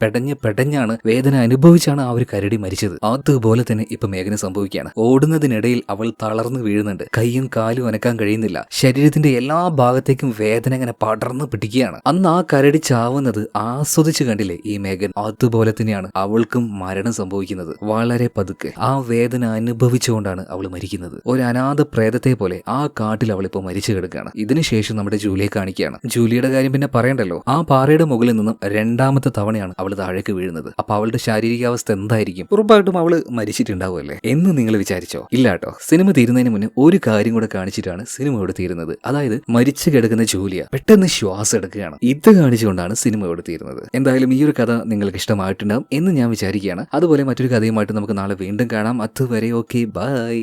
Speaker 1: പെടഞ്ഞാണ് വേദന അനുഭവിച്ചാണ് ആ ഒരു കരടി മരിച്ചത്. അതുപോലെ തന്നെ ഇപ്പൊ മേഘന സംഭവിക്കുകയാണ്. ഓടുന്നതിനിടയിൽ അവൾ തളർന്നു വീഴുന്നുണ്ട്. കൈയും കാലും അനക്കാൻ കഴിയുന്നില്ല. ശരീരത്തിന്റെ എല്ലാ ഭാഗത്തേക്കും വേദന ഇങ്ങനെ പടർന്നു പിടിക്കുകയാണ്. അന്ന് ആ കരടി ചാവുന്നത് ആസ്വദിച്ച് കണ്ടില്ലേ ഈ മേഘൻ? അതുപോലെ തന്നെയാണ് അവൾക്കും മരണം സംഭവിക്കുന്നത്. വളരെ പതുക്കെ ആ വേദന അനുഭവിച്ചുകൊണ്ടാണ് അവൾ മരിക്കുന്നത്. ഒരു അനാഥ പ്രേതത്തെ പോലെ ആ കാട്ടിൽ അവൾ ഇപ്പോൾ മരിച്ചു കിടക്കുകയാണ്. ഇതിനുശേഷം നമ്മുടെ ജൂലിയെ കാണിക്കുകയാണ്. ജൂലിയുടെ കാര്യം പിന്നെ പറയണ്ടല്ലോ. ആ പാറയുടെ മുകളിൽ നിന്നും രണ്ടാമത്തെ തവണയാണ് അവൾ താഴേക്ക് വീഴുന്നത്. അപ്പൊ അവളുടെ ശാരീരികാവസ്ഥ എന്തായിരിക്കും? ഉറപ്പായിട്ടും അവള് മരിച്ചിട്ടുണ്ടാവുമല്ലേ എന്ന് നിങ്ങൾ വിചാരിച്ചോ? ഇല്ല കേട്ടോ. സിനിമ തീരുന്നതിന് മുന്നേ ഒരു കാര്യം കൂടെ കാണിച്ചിട്ടാണ് സിനിമ ഇവിടെ തീരുന്നത്. അതായത് മരിച്ചു കിടക്കുന്ന ജൂലിയ പെട്ടെന്ന് ശ്വാസം എടുക്കുകയാണ്. ഇത് കാണിച്ചുകൊണ്ടാണ് സിനിമ ഇവിടെ തീരുന്നത്. എന്തായാലും ഈ ഒരു കഥ നിങ്ങൾക്ക് ഇഷ്ടമായിട്ടുണ്ടാവും എന്ന് ഞാൻ വിചാരിക്കുകയാണ്. അതുപോലെ മറ്റൊരു കഥയുമായിട്ട് നമുക്ക് നാളെ വീണ്ടും കാണാം. അതുവരെ ഓക്കെ, ബൈ.